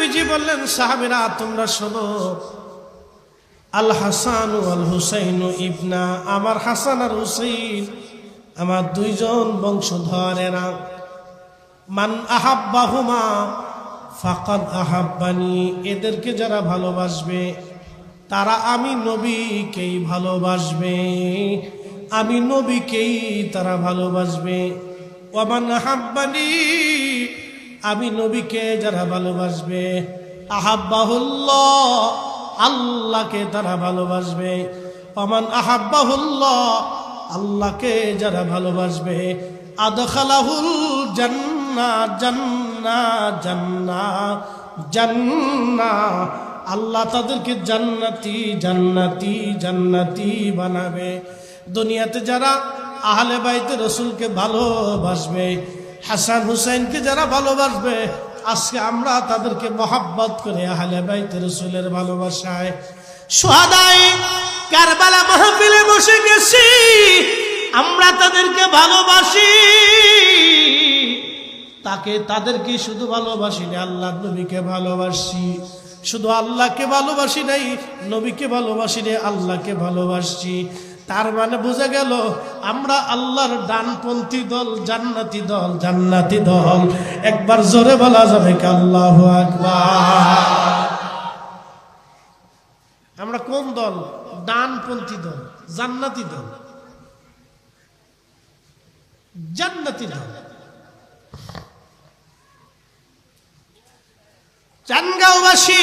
নবীজি বললেন, সাহাবীরা তোমরা শোনো, আল হাসান ওয়াল হুসাইন ইবনা, আমার হাসান আর হুসাইন আমার দুইজন বংশধরেরা, মান আহাব্বাহুমা ফাকাদ আহাব্বানি, এদেরকে যারা ভালোবাসবে তারা আমি নবীকেই ভালোবাসবে, আমি নবীকেই তারা ভালোবাসবে। ওয়ামান আহাব্বানি, আমি নবীকে যারা ভালোবাসবে, আহাব্বাহুল্লাহ, আল্লাহকে তারা ভালোবাসবে। ওয়ামান আহাব্বাহুল্লাহ, আল্লাহকে যারা ভালোবাসবে, আদখালাহুল জান্নাহ, জান্নাহ, জান্নাহ, জান্নাহ, আল্লাহ তাদেরকে জান্নাতি, জান্নাতি, জান্নাতি বানাবে। দুনিয়াতে যারা আহলে বাইতে রসুলকে ভালোবাসবে, হাসান হুসাইনকে যারা ভালোবাসবে, আজকে আমরা তাদেরকে মহাব্বত করে আহলে বাইতে রসুলের ভালোবাসায় শুহাদায়ে কারবালা মাহফিলে বসে গেছি, আমরা তাদেরকে ভালোবাসি। তাদেরকে শুধু ভালোবাসি না, আল্লাহ নবীকে ভালোবাসি। শুধু আল্লাহকে ভালোবাসি নাই, নবীকে ভালোবাসি রে, আল্লাহকে ভালোবাসি। তার মানে বোঝা গেল আমরা আল্লাহর ডানপন্থী দল, জান্নাতি দল, জান্নাতি দল। একবার জোরে বলা যাবে কি আল্লাহু আকবার? আমরা কোন দল? ডানপন্থী দল, জান্নাতি দল, জান্নাতি দল। চানগাঁওবাসী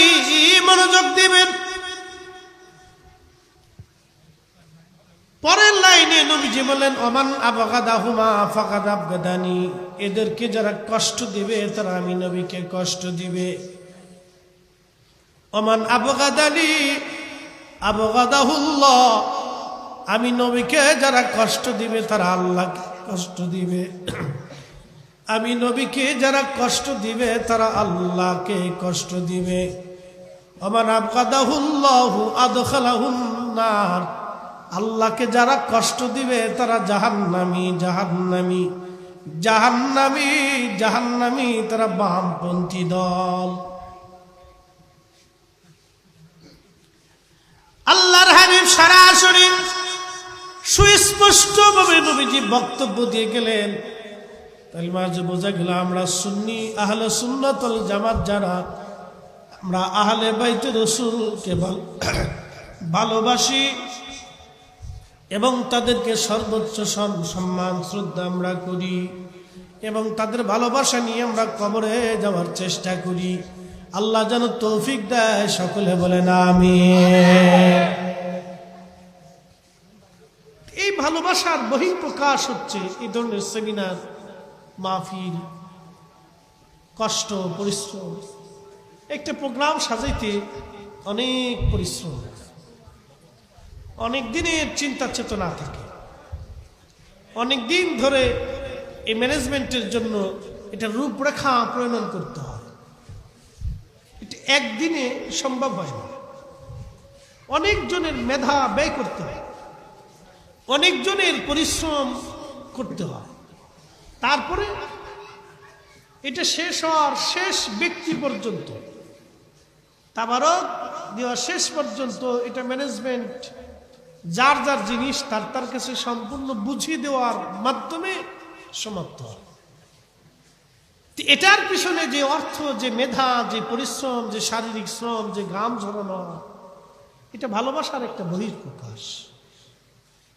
মনোযোগ দিবেন, পরের লাইনে নবীজি বলেন, ওমান আবগাদাহুমা ফাকাদ আবগাদানি, এদেরকে যারা কষ্ট দিবে তারা আমি নবীকে কষ্ট দিবে। ওমান আবগাদানি আবগাদাহুল্লাহ, আমি নবীকে যারা কষ্ট দিবে তারা আল্লাহকে কষ্ট দিবে। আমি নবীকে যারা কষ্ট দিবে তারা আল্লাহকে কষ্ট দিবে। ওমান আবগাদাহুল্লাহু আদখালাহুন নার, আল্লাহকে যারা কষ্ট দিবে তারা জাহান্নামী, জাহান্নামী, জাহান্নামী, জাহান্নামী, তারা বামপন্থী দল। আল্লাহর হাবিব সরাসরি সুস্পষ্ট ভাবে নবীজি বক্তব্য দিয়ে গেলেন। তাহলে মাঝে বোঝা গেল আমরা সুন্নি, আহলে সুন্নাত ওয়াল জামাত যারা, আমরা আহলে বাইতে রাসূলকে ভালোবাসি এবং তাদেরকে সর্বোচ্চ সম্মান শ্রদ্ধা আমরা করি এবং তাদের ভালোবাসা নিয়ে আমরা কবরে যাওয়ার চেষ্টা করি। আল্লাহ যেন তৌফিক দেয়, সকলে বলেন আমিন। এই ভালোবাসার বহিঃপ্রকাশ হচ্ছে এই ধরনের সেমিনার, মাহফিল, কষ্ট, পরিশ্রম। একটা প্রোগ্রাম সাজাইতে অনেক পরিশ্রম, অনেক দিনের চিন্তা চেতনা থাকে, অনেক দিন ধরে এই ম্যানেজমেন্টের জন্য এটা রূপরেখা প্রণয়ন করতে হয়। এটা একদিনে সম্ভব হয় না, অনেকজনের মেধা ব্যয় করতে হয়, অনেকজনের পরিশ্রম করতে হয়। তারপরে এটা শেষ হওয়ার শেষ ব্যক্তি পর্যন্ত, তাবারক দেওয়া শেষ পর্যন্ত এটা ম্যানেজমেন্ট যার যার জিনিস তার তার কাছে সম্পূর্ণ বুঝিয়ে দেওয়ার মাধ্যমে সমাপ্ত হয়। এটার পিছনে যে অর্থ, যে মেধা, যে পরিশ্রম, যে শারীরিক শ্রম, যে ঘাম ঝরানো, এটা ভালোবাসার একটা বহিঃপ্রকাশ।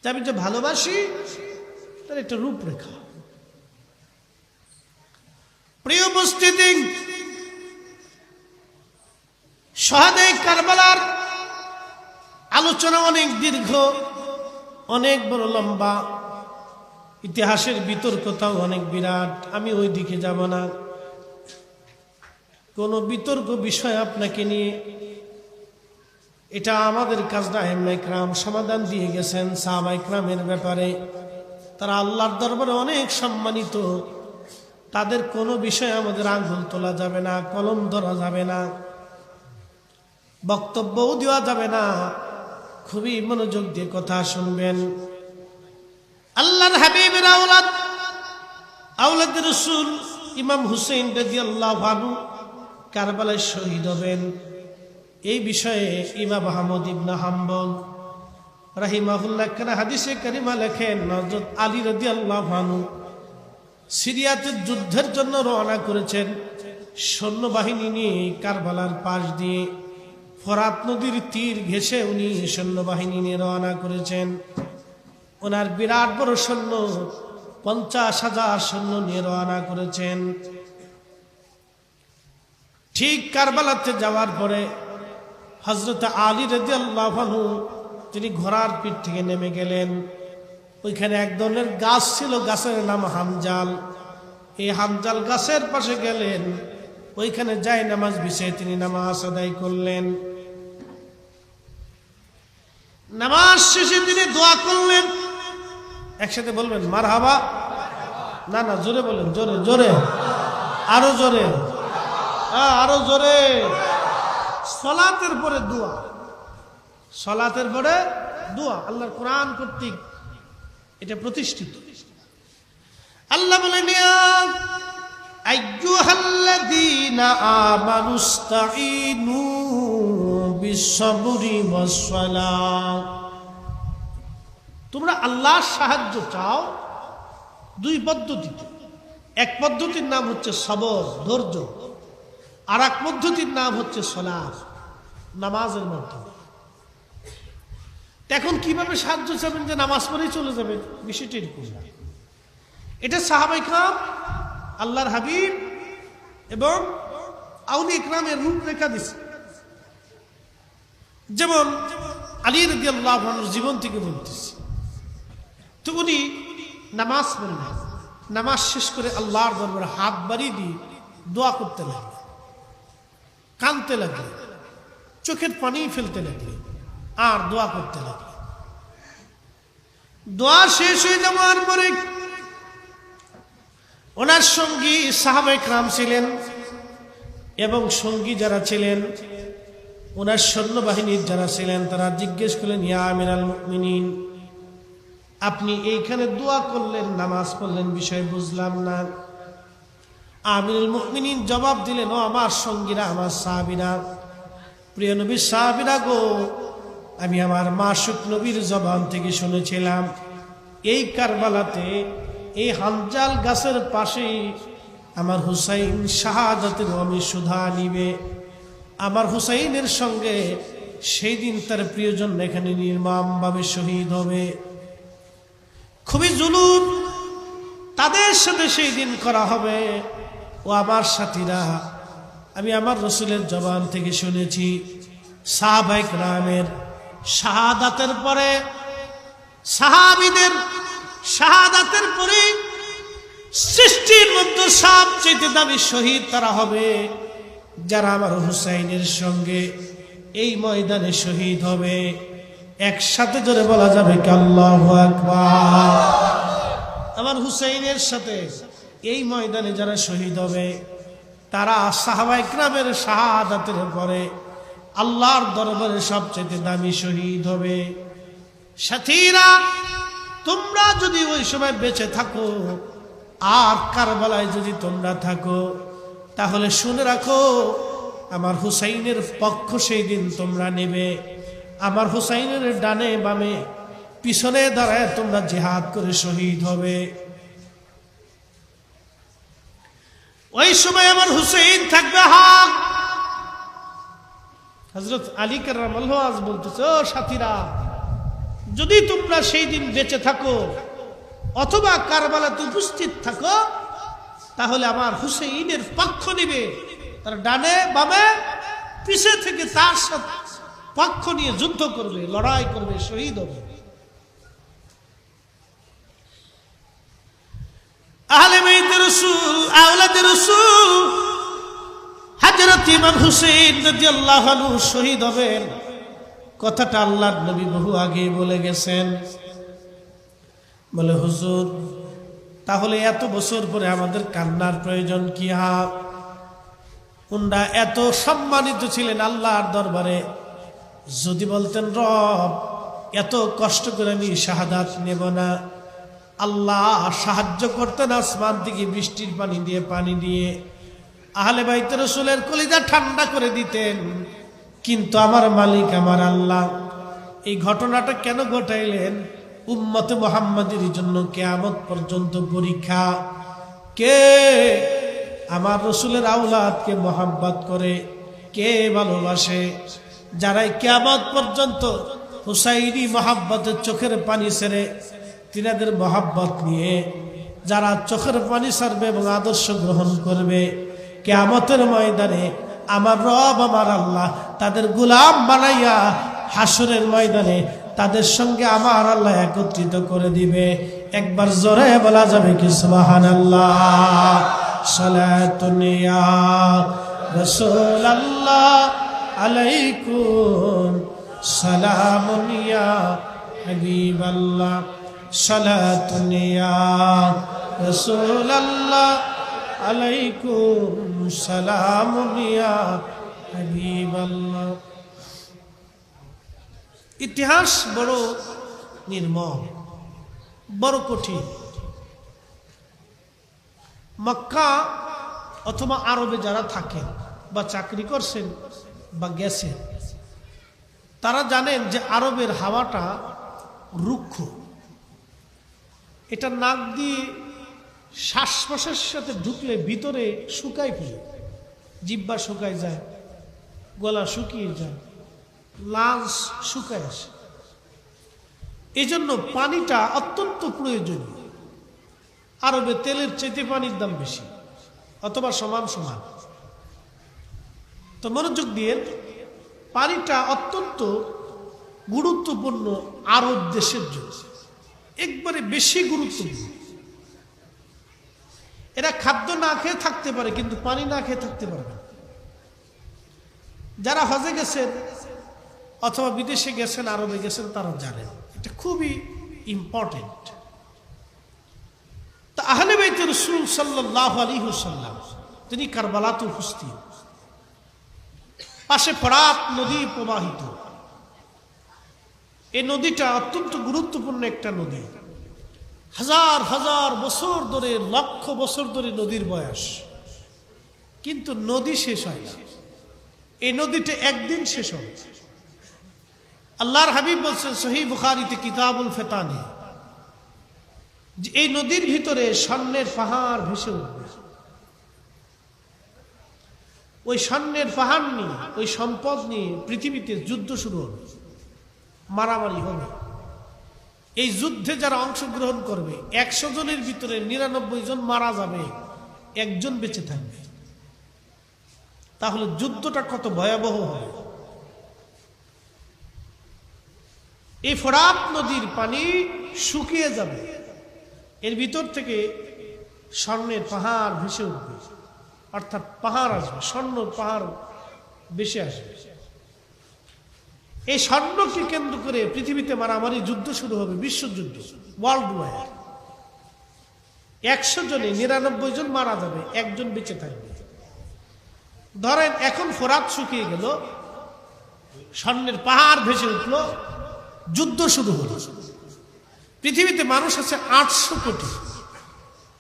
তাই আমি যে ভালোবাসি তার একটা রূপরেখা। প্রিয় উপস্থিতি, শুহাদায়ে কারবালার আলোচনা অনেক দীর্ঘ, অনেক বড় লম্বা, ইতিহাসের বিতর্কতাও অনেক বিরাট। আমি ওই দিকে যাব না। কোন বিতর্ক বিষয় আপনাকে নিয়ে, এটা আমাদের কাজ না। আইম্মা ইকরাম সমাধান দিয়ে গেছেন সাহাবা ইকরামের ব্যাপারে। তারা আল্লাহর দরবারে অনেক সম্মানিত, তাদের কোনো বিষয়ে আমাদের আঙ্গুল তোলা যাবে না, কলম ধরা যাবে না, বক্তব্যও দেওয়া যাবে না। খুবই মনোযোগ দিয়ে কথা শুনবেন। আল্লাহর হাবিবের আওলাদ, আওলাদ রাসূল ইমাম হুসাইন রাদিয়াল্লাহু আনহু কারবালায় শহীদ হবেন। এই বিষয়ে ইমাম আহমদ ইবনে হাম্বল রাহিমাহুল্লাহ কেন হাদিসে কারিমা লেখেন, হযরত আলী রাদিয়াল্লাহু আনহু সিরিয়াতে যুদ্ধের জন্য রওনা করেছেন সৈন্যবাহিনী নিয়ে। কারবালার পাশ দিয়ে ফোরাত নদীর তীর ঘেঁষে উনি সৈন্যবাহিনী নিয়ে রওনা করেছেন। ওনার বিরাট বড় সৈন্য 50,000 সৈন্য নিয়ে রওনা করেছেন। ঠিক কারবালাতে যাওয়ার পরে হযরত আলী রাদিয়াল্লাহু আনহু তিনি ঘোড়ার পিঠ থেকে নেমে গেলেন। ওইখানে এক ধরনের গাছ ছিল, গাছের নাম হামজাল। এই হামজাল গাছের পাশে গেলেন, ওইখানে যাই নামাজ বিছিয়ে তিনি নামাজ আদায় করলেন। নামাজ শেষে তিনি দোয়া করলেন। একসাথে বলবেন মারহাবা। না না, জোরে বলেন, জোরে জোরে, আরো জোরে, আরো জোরে। সালাতের পরে দোয়া, সালাতের পরে দোয়া আল্লাহর কোরআন কর্তৃক এটা প্রতিষ্ঠিত। আল্লাহ বলেন, ইয়া আইয়ুহাল্লাযীনা আমানুস্তাঈনু বিস-সাবরি ওয়াস-সালাহ। তোমরা আল্লাহর সাহায্য চাও দুই পদ্ধতিতে। এক পদ্ধতির নাম হচ্ছে সবর, ধৈর্য, আর এক পদ্ধতির নাম হচ্ছে সালাত, নামাজের মাধ্যমে। এখন কিভাবে সাহায্য চাবেন যে নামাজ পড়েই চলে যাবে? বিষয়টি এরকম না। এটা সাহাবায়ে কেরাম, আল্লাহর হাবিব এবং আউলিয়া ইকরামের রূপরেখা দিচ্ছে। যেমন আলী রাদিয়াল্লাহু আনহুর জীবন থেকে বলতেছি। তো উনি নামাজ পড়লেন, নামাজ শেষ করে আল্লাহর দরবারে হাত বাড়িয়ে দিয়ে দোয়া করতে লাগলেন, কাঁদতে লাগলেন, চোখের পানি ফেলতে লাগলেন, আর দোয়া করতে লাগলেন। দোয়া শেষ হয়ে যাওয়ার পরে ওনার সঙ্গী সাহাবায়ে কেরাম ছিলেন এবং সঙ্গী যারা ছিলেন, ওনার সৈন্যবাহিনীর যারা ছিলেন, তারা জিজ্ঞেস করলেন, ইয়া আমিরাল মুমিনিন, আপনি এইখানে দোয়া করলেন, নামাজ পড়লেন, বিষয় বুঝলাম না। আমিরুল মুমিনিন জবাব দিলেন, ও আমার সঙ্গীরা, আমার সাহাবীরা, প্রিয় নবীর সাহাবীরা গো, আমি আমার মাসুক নবীর জবান থেকে শুনেছিলাম এই কারবালাতে এই হামজাল গাছের পাশে আমার হুসাইন শাহাদাতের আমি সুধা নিবে। আমার হুসাইনের সঙ্গে সেই দিন তার প্রিয়জন এখানে নির্মমভাবে শহীদ হবে। খুবই জুলুম তাদের সাথে সেই দিন করা হবে। ও আমার সাথীরা, আমি আমার রসুলের জবান থেকে শুনেছি সাহাবায়ে কেরামের শাহাদাতের পরে, সাহাবীদের শাহাদাতের পরে সৃষ্টির মধ্যে সবচেয়ে দামি শহীদ তারা হবে যারা আমার হুসাইনের সঙ্গে এই ময়দানে শহীদ হবে। একসাথে জোরে বলা যাবে কি আল্লাহু আকবার। আমার হুসাইনের সাথে এই ময়দানে যারা শহীদ হবে তারা সাহাবায়ে কেরামের শাহাদাতের পরে আল্লাহর দরবারে সবচেয়ে দামি শহীদ হবে। সাথীরা, তোমরা যদি ওই সময় বেঁচে থাকো আর কারবালায় যদি তোমরা থাকো, তাহলে শুনে রাখো আমার হুসাইনের পক্ষ সেই দিন তোমরা নেবে। আমার হুসাইনের ডানে বামে পিছনে দাঁড়ায় তোমরা জিহাদ করে শহীদ হবে। ওই সময় আমার হুসাইন থাকবে হক। হযরত আলী কাররামাল্লাহু আজ বলতেছে, ও সাথীরা, যদি তোমরা সেই দিন বেঁচে থাকো অথবা কারবালাতে উপস্থিত থাকো, তাহলে আমার হুসাইনের পক্ষ নিবে। তার ডানে বামে পিছে থেকে তার সাথে পক্ষ নিয়ে যুদ্ধ করবে, লড়াই করবে, শহীদ হবে। আহলে বাইতে রাসূল, আওলাদে রাসূল হযরত ইমাম হুসাইন রাদিয়াল্লাহু আনহু শহীদ হবেন, কথাটা আল্লাহর নবী বহু আগে বলে গেছেন। বলে, হুজুর, তাহলে এত বছর পরে আমাদের কান্নার প্রয়োজন কি? উনারা এত সম্মানিত ছিলেন আল্লাহর দরবারে। যদি বলতেন, রব, এত কষ্ট করে আমি শাহাদাত নেব না, আল্লাহ সাহায্য করতেন আসমান থেকে বৃষ্টির পানি দিয়ে আহলে বাইত রাসূলের কলিজা ঠান্ডা করে দিতেন। কিন্তু আমার মালিক আমার আল্লাহ এই ঘটনাটা কেন ঘটাইলেন? উম্মতে মুহাম্মাদের জন্য কিয়ামত পর্যন্ত পরীক্ষা। কে আমার রাসূলের আওলাদকে মহব্বত করে, কে ভালোবাসে? যারাই কিয়ামত পর্যন্ত হুসাইনি মহব্বতের চোখের পানি ছেড়ে তিনাদের মহব্বত নিয়ে যারা চোখের পানি ছাড়বে এবং আদর্শ গ্রহণ করবে, কিয়ামতের ময়দানে আমার রব আমার আল্লাহ তাদের গোলাম বানাইয়া হাসরের ময়দানে তাদের সঙ্গে আমার আল্লাহ একত্রিত করে দিবে। একবার জোরে বলা যাবে কি সুবহানাল্লাহ। সালাতুন ইয়া রাসূলুল্লাহ আলাইকুম, সালামুন ইয়া হাবিবাল্লাহ, সালাতুন ইয়া রাসূলুল্লাহ আলাইকুম, সালামুন ইয়া হাবিবাল্লাহ। ইতিহাস বড় নির্মম, বড় কঠিন। মক্কা অথবা আরবে যারা থাকেন বা চাকরি করছেন বা গেছেন, তারা জানেন যে আরবের হাওয়াটা রুক্ষ। এটা নাক দিয়ে শ্বাস প্রশ্বাসের সাথে ঢুকলে ভিতরে শুকায় ফেলে, জিহ্বা শুকায় যায়, গলা শুকিয়ে যায়, লাঞ্চ শুকায় আসে। এই জন্য পানিটা অত্যন্ত প্রয়োজনীয়। আরবে তেলের চেতে পানির দাম বেশি অথবা সমান সমান। তো মনোযোগ দিয়ে, পানিটা অত্যন্ত গুরুত্বপূর্ণ আরব দেশের জন্য, একবারে বেশি গুরুত্বপূর্ণ। এরা খাদ্য না খেয়ে থাকতে পারে কিন্তু পানি না খেয়ে থাকতে পারবে না। যারা হজে গেছেন অথবা বিদেশে গেছেন, আরবে গেছেন, তারা জানেন এটা খুবই ইম্পর্টেন্ট। তা আহলে বাইত রাসূল সাল্লাল্লাহু আলাইহি ওয়াসাল্লাম তিনি কারবালাতে উপস্থিত। পাশে ফরাত নদী প্রবাহিত। এই নদীটা অত্যন্ত গুরুত্বপূর্ণ একটা নদী। হাজার হাজার বছর ধরে, লক্ষ বছর ধরে নদীর বয়স, কিন্তু নদী শেষ হয় না। এই নদীটা একদিন শেষ হবে। আল্লাহর হাবিব বলছেন সহিহ বুখারীতে কিতাবুল ফিতানে, যে এই নদীর ভিতরে স্বর্ণের পাহাড় ভেসে উঠবে। ওই স্বর্ণের পাহাড় নিয়ে, ওই সম্পদ নিয়ে পৃথিবীতে যুদ্ধ শুরু হবে, মারামারি হবে। এই যুদ্ধে যারা অংশগ্রহণ করবে 100 জনের ভিতরে 99 জন মারা যাবে, একজন বেঁচে থাকবে। তাহলে যুদ্ধটা কত ভয়াবহ হবে। এই ফোরাত নদীর পানি শুকিয়ে যাবে, এর ভিতর থেকে স্বর্ণের পাহাড় ভেসে উঠবে, অর্থাৎ পাহাড় আসবে, স্বর্ণ পাহাড় ভেসে আসবে। এই স্বর্ণকে কেন্দ্র করে পৃথিবীতে মারামারি যুদ্ধ শুরু হবে, বিশ্বযুদ্ধ, ওয়ার্ল্ড ওয়ার। 100 জনে 99 জন মারা যাবে, একজন বেঁচে থাকবে। ধরেন এখন ফোরাত শুকিয়ে গেল, স্বর্ণের পাহাড় ভেসে উঠলো, যুদ্ধ শুরু হলো। পৃথিবীতে মানুষ আছে 800 কোটি।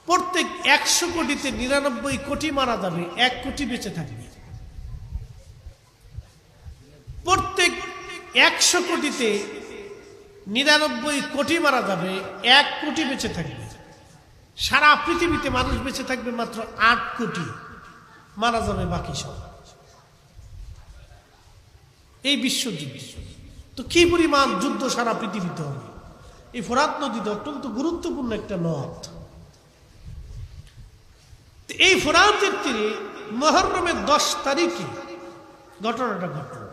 প্রত্যেক 100 কোটিতে 99 কোটি মারা যাবে, 1 কোটি বেঁচে থাকবে। প্রত্যেক 100 কোটিতে 99 কোটি মারা যাবে, 1 কোটি বেঁচে থাকবে। সারা পৃথিবীতে মানুষ বেঁচে থাকবে মাত্র 8 কোটি, মারা যাবে বাকি সব। এই বিশ্বযুদ্ধ তো কি পরিমাণ যুদ্ধ সারা পৃথিবীতে হবে। এই ফোরাত নদীতে অত্যন্ত গুরুত্বপূর্ণ একটা নদ। এই ফোরাতের তীরে মুহররমের 10 তারিখে ঘটনাটা ঘটল।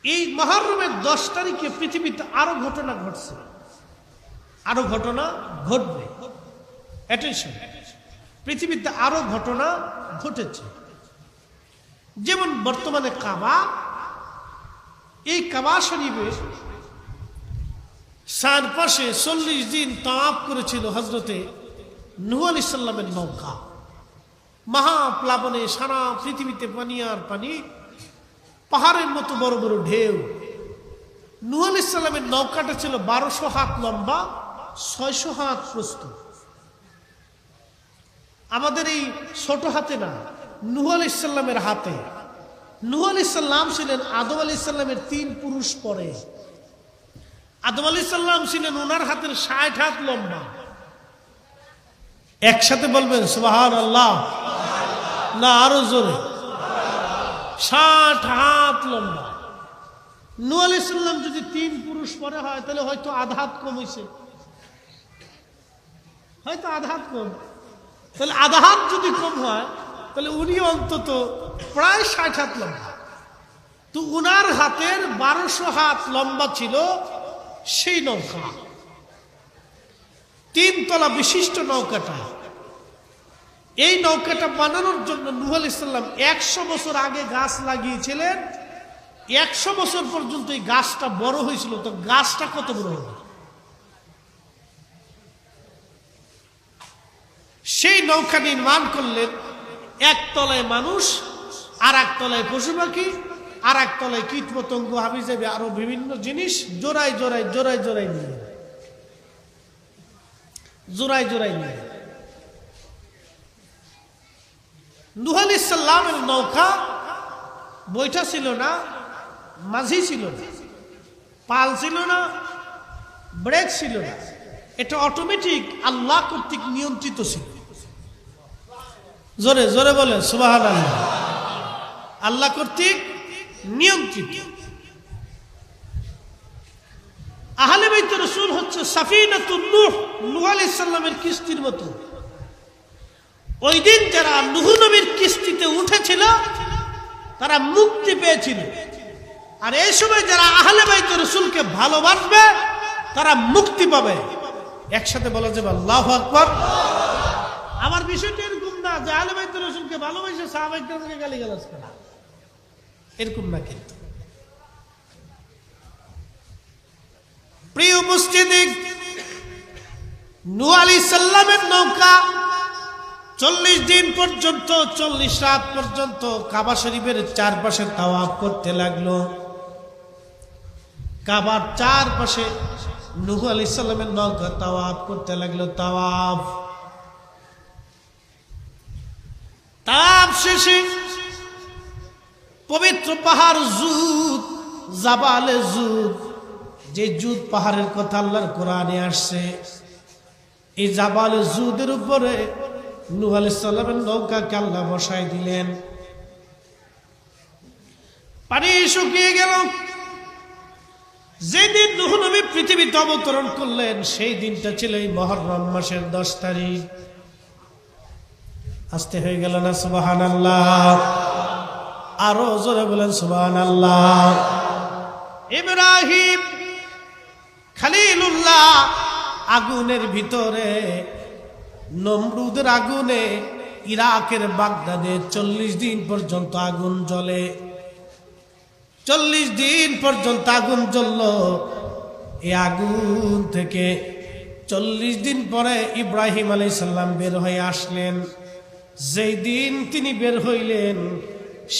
এই মুহররমের 10 তারিখে পৃথিবীতে আরো ঘটনা ঘটছে, আরো ঘটনা ঘটবে। অ্যাটেনশন, পৃথিবীতে আরো ঘটনা ঘটেছে। যেমন বর্তমানে কাবা, এই কাবা শরীফে চারপাশে 40 দিন তাওয়াফ করেছিল হযরতে নূহ আলাইহিস সালামের নৌকা। মহাপ্লাবনে সারা পৃথিবীতে পানি আর পানি, পাহাড়ের মতো বড় বড় ঢেউ। নূহ আলাইহিস সালামের নৌকাটা ছিল 1200 হাত লম্বা, 600 হাত প্রস্থ। আমাদের এই ছোট হাতে না, নূহ আলাইহিস সালামের হাতে। নূহ আলাইহিস সালাম ছিলেন আদম আলাইহিস সালামের 3 পুরুষ পরে। আদম আলাইহিস সালাম ছিলেন ওনার হাতের 60 হাত লম্বা। একসাথে বলবেন সুবহানাল্লাহ, না আরো জোরে? 60 হাত লম্বা। নূহ আলাইহিস সালাম যদি 3 পুরুষ পরে হয় তাহলে হয়তো আধা হাত কম হয়েছে, হয়তো আধা হাত কম। তাহলে আধা হাত যদি কম হয় তাহলে উনি অন্তত প্রায় 60 হাত লম্বা। তো উনার হাতের 1200 হাত লম্বা ছিল সেই নৌকা, 3 তলা বিশিষ্ট নৌকাটা। এই নৌকাটা বানানোর জন্য নূহ আলাইহিস সালাম 100 বছর আগে গাছ লাগিয়েছিলেন। 100 বছর পর্যন্ত এই গাছটা বড় হয়েছিল। তো গাছটা কত বড় হবে? সেই নৌকা নির্মাণ করলেন। এক তলায় মানুষ, আর এক তলায় পশু পাখি, আর এক তলায় কীট পতঙ্গ, হাবি যাবে আরো বিভিন্ন জিনিস জোড়ায় জোড়ায় জোড়ায় জোড়ায় নিয়ে, জোড়ায় জোড়ায় নিয়ে। নূহ আলাইহিস সালামের নৌকা বইটা ছিল না, মাঝি ছিল না, পাল ছিল না, ব্রেক ছিল না। এটা অটোমেটিক আল্লাহ কর্তৃক নিয়ন্ত্রিত ছিল। জোরে জোরে বলে সুবহানাল্লাহ। আল্লাহ কর্তৃক নিয়ন্ত্রিত। আহলে বাইত রাসূল হচ্ছে সাফিনাতুন নূহ, নূহ আলাইহিস সালামের কিস্তির মতো। ওই দিন যারা নূহ নবীর কিস্তিতে উঠেছিল তারা মুক্তি পেয়েছিল। আর এই সময় যারা আহলে বাইত রাসূলকে ভালোবাসবে তারা মুক্তি পাবে। একসাথে বলা যাবে আল্লাহু আকবার। আমার বিষয়টা এরকম না যে আহলে বাইত রাসূলকে ভালোবাসে সাহাবায়ে কেরামকে গালিগালাজ করা, এরকম না। কিন্তু প্রিয় উপস্থিতি, নূহ আলাইহিস সালামের নৌকা 40 দিন পর্যন্ত, 40 রাত পর্যন্ত কাবা শরীফের চারপাশে তাওয়াফ করতে লাগলো। কাবার চারপাশে নূহ আলাইহিস সালামের নৌকা তাওয়াফ করতে লাগলো। তাওয়াফ শেষে পবিত্র পাহাড় জুদ, জাবালে জুদ, যে জুদ পাহাড়ের কথা আল্লাহর কোরআনে আসছে, এই জাবালে জুদের উপরে নূহ আলাইহিস সালামের নৌকাকে আল্লাহ বসায় দিলেন। পানি শুকিয়ে গেল। যেদিন নূহ নবী পৃথিবীতে অবতরণ করলেন সেই দিনটা ছিল এই মুহররম মাসের 10 তারিখ। আসতে হয়ে গেল না সুবহানাল্লাহ? আরো জোরে বলেন সুবহানাল্লাহ। ইব্রাহিম খলিলুল্লাহ আগুনের ভিতরে, নমরুদের আগুনে, ইরাকের বাগদাদে 40 দিন পর্যন্ত আগুন জ্বলে। 40 দিন পর্যন্ত আগুন জ্বলল। এই আগুন থেকে 40 দিন পরে ইব্রাহিম আলাইহিস সালাম বের হয়ে আসলেন। যেই দিন তিনি বের হইলেন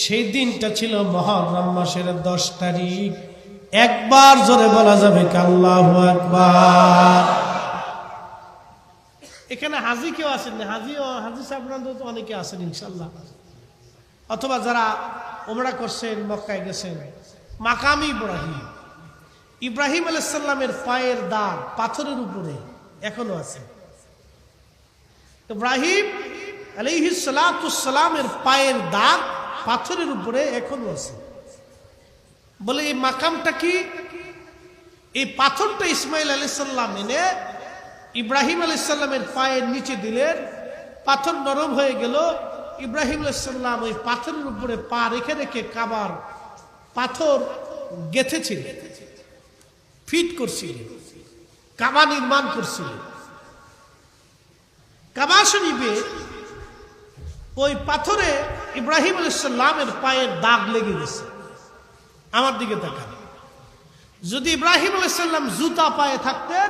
সেই দিনটা ছিল মুহররম মাসের 10 তারিখ। একবার জোরে বলা যাবে কি আল্লাহু আকবার? এখানে হাজি কেউ আছেন না? হাজি সাহেবরা তো অনেকে আছেন ইনশাআল্লাহ। অথবা যারা ওমরা করছেন, মক্কায় গেছেন। মাকাম ইব্রাহিম, ইব্রাহিম আলাইহিস সালামের পায়ের দাগ পাথরের উপরে এখনো আছে। ইব্রাহিম আলাইহিস সালাতুস সালামের পায়ের দাগ পাথরের উপরে এখনো আছে। বলে এই মাকামটা কি? এই পাথরটা ইসমাইল আলাইহিস সালাম এনে ইব্রাহিম আলাইহিস সালামের পায়ের নিচে দিলেন। পাথর নরম হয়ে গেল। ইব্রাহিম আলাইহিস সালাম ওই পাথরের উপরে পা রেখে রেখে কাবার পাথর গেঁথেছিলেন, ফিট করছিলেন, কাবা নির্মাণ করছিলেন। কাবা শরীফে ওই পাথরে ইব্রাহিম আলাইহিস সালামের পায়ের দাগ লেগে গেছে। আমার দিকে তাকান। যদি ইব্রাহিম আলাইহিস সালাম জুতা পায়ে থাকতেন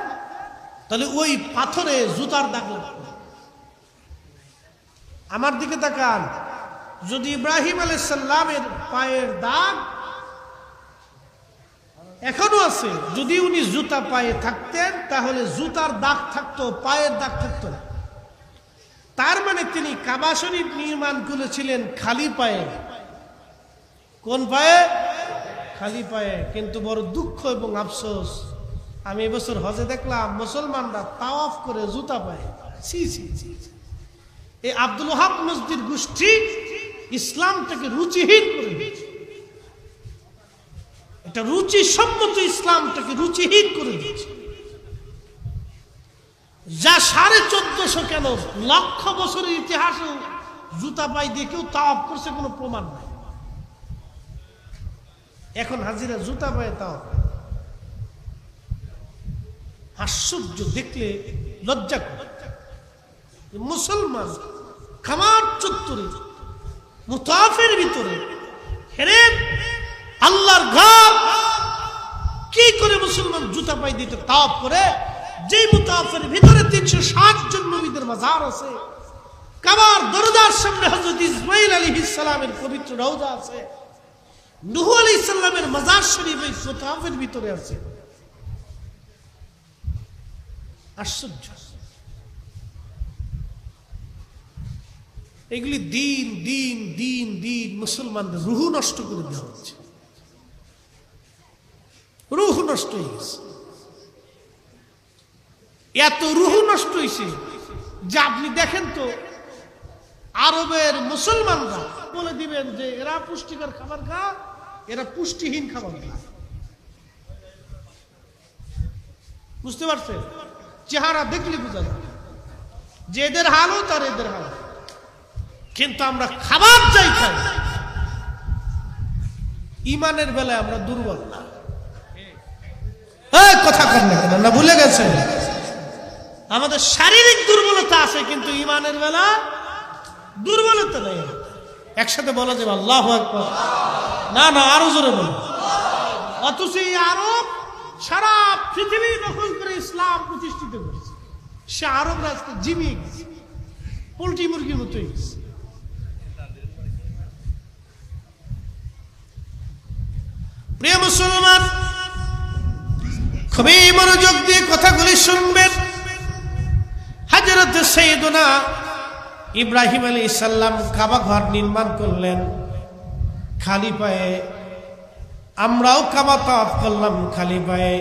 তাহলে ওই পাথরে জুতার দাগ লাগতো। আমার দিকে তাকান। যদি ইব্রাহিম আলাইহিস সালামের পায়ের দাগ এখনো আছে, যদি উনি জুতা পায়ে থাকতেন তাহলে জুতার দাগ থাকতো, পায়ের দাগ থাকতো না। তার মানে তিনি কাবা শরীফ নির্মাণ করেছিলেন খালি পায়ে। কোন পায়ে? খালি পায়ে। কিন্তু বড় দুঃখ এবং আফসোস, আমি এবছর হজে দেখলাম মুসলমানরা তাওয়াফ করে জুতা পায়ে। ছি ছি ছি। এই আব্দুল ওয়াহাব মসজিদ গোষ্ঠী ইসলামটাকে রুচিহীন করে দিয়েছে। এটা রুচি সম্মত ইসলামটাকে রুচিহীন করে দিয়েছে। যা 1450 কেন লক্ষ বছরের ইতিহাসে জুতা পাই দিয়ে কেউ তাওয়াফ করছে কোনো প্রমাণ নাই। এখন হাজিরা জুতা পায়ে তাওয়াফ। আশ্চর্য, দেখলে লজ্জা করে। মুসলমান খামার চত্বরে মুতাফের ভিতরে হেরে আল্লাহর ঘর কি করে মুসলমান জুতা পাই দিতে তাওয়াফ করে? যে মুতাফের ভিতরে 360 জন নবীদের মাজার আছে, কাবার দরজার সামনে হযরত ইসমাঈল আলাইহিস সালামের পবিত্র রওজা আছে, নূহ আলাইহিস সালামের মাজার শরীফ এই মুতাফের ভিতরে আছে। আশ্চর্য। এগুলি দিন দিন দিন দিন মুসলমানদের রূহ নষ্ট করে দেওয়া হচ্ছে। রূহ নষ্ট হয়ে গেছে। এত রূহ নষ্ট হয়েছে যে আপনি দেখেন তো আরবের মুসলমানরা বলে দিবেন যে এরা পুষ্টিকর খাবার খায়, এরা পুষ্টিহীন খাবার খায়। বুঝতে পারছেন? চেহারা দেখলে বোঝা যায় যে এদের হালত আর এদের হালত। কিন্তু আমরা খাবার যাই খাই, ইমানের বেলায় আমরা দুর্বল না। কথা কন না কেন? না ভুলে গেছে? আমাদের শারীরিক দুর্বলতা আছে কিন্তু ইমানের বেলা দুর্বলতা নেই। একসাথে বলা যাবে আল্লাহু আকবার। না না, আরো জোরে বলো। অথচ এই আরব সারা পৃথিবী দখল করে ইসলাম প্রতিষ্ঠিত করেছে। সে আরব রাষ্ট্র জিমিয়ে গেছে, পোল্ট্রি মুরগির মতো হয়ে গেছে। প্রিয় মুসলমান, খুবই মনোযোগ দিয়ে কথাগুলি শুনবেন। হযরত সাইয়েদনা ইব্রাহিম আলাইহিস সালাম কাবা ঘর নির্মাণ করলেন খালি পায়ে। আমরাও কাবা তাওয়াফ করলাম খালি পায়ে।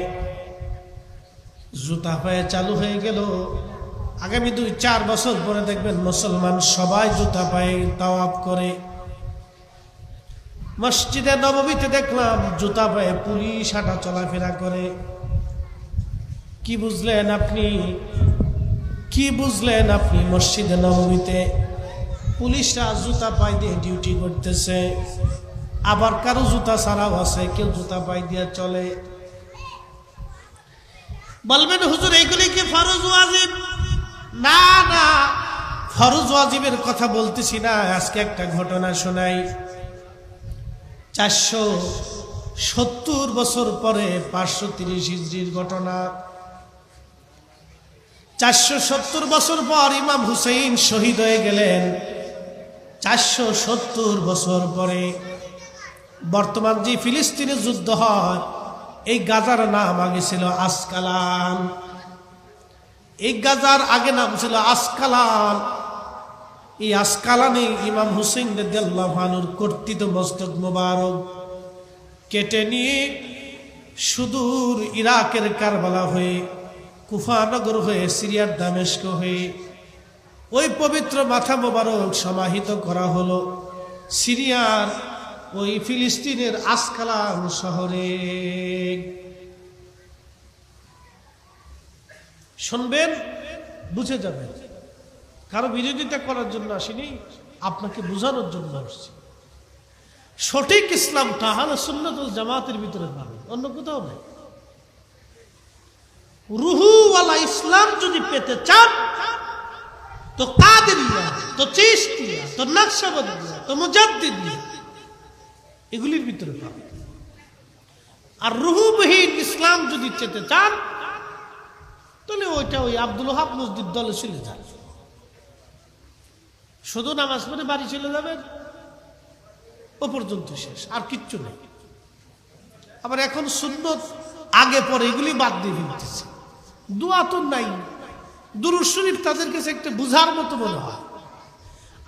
জুতা পায়ে চালু হয়ে গেল। আগামী 2-4 বছর পরে দেখবেন মুসলমান সবাই জুতা পায়ে তাওয়াফ করে। মসজিদে নববীতে দেখলাম জুতা পায়ে পুলিশ হাঁটা চলাফেরা করে। কি বুঝলেন আপনি? কি বুঝলেন আপনি? মসজিদে নববীতে পুলিশরা জুতা পায়ে দিয়ে ডিউটি করতেছে, আবার কারো জুতা ছাড়াও আছে, কেউ জুতা পায়ে দিয়ে চলে। বলবেন হুজুর এইগুলি কি ফরজ ওয়াজিব? না না, ফরজ ওয়াজিবের কথা বলতেছি না। আজকে একটা ঘটনা শোনাই। 470 বছর পরে 530 হিজরির ঘটনা। 470 বছর পর ইমাম হুসাইন শহীদ হয়ে গেলেন। 470 বছর পরে বর্তমান যে ফিলিস্তিনে যুদ্ধ হয়, এই গাজার নাম আগে ছিল আসকালান। এই গাজার আগে নাম ছিল আসকালান। এই আসকালানে ইমাম হুসাইন রাদিয়াল্লাহু আনহুর কর্তৃত মস্তক মোবারক কেটে নিয়ে সুদূর ইরাকের কারবালা হয়ে, কুফানগর হয়ে, সিরিয়ার দামেস্ক হয়ে ওই পবিত্র মাথা মোবারক সমাহিত করা হলো সিরিয়ার ওই ফিলিস্তিনের আসকালান শহরে। শুনবেন, বুঝে যাবেন। কারো বিরোধিতা করার জন্য আসিনি, আপনাকে বোঝানোর জন্য আসছি। সঠিক ইসলামটা আহলে সুন্নাত ওয়াল জামাতের ভিতরে পাবেন, অন্য কোথাও নেই। রুহুওয়ালা ইসলাম যদি পেতে চান তো কাদেরিয়া, তো চিশতিয়া, তো নকশবন্দিয়া, তো মুজাদ্দিদিয়া এগুলির ভিতরে পাবেন। আর রুহুবিহীন ইসলাম যদি পেতে চান তাহলে ওইটা ওই আব্দুল ওয়াহাব মসজিদ দলে চলে যান। শুধু নামাজ পড়ে বাড়ি চলে যাবেন, ও পর্যন্ত শেষ, আর কিচ্ছু নেই। আবার এখন সুন্নত আগে পরে এগুলি বাদ দিয়ে ফেলতেছে। দোয়া তো নাই, দুরূদ শরীফ তাদের কাছে একটা বুঝার মতো মনে হয়।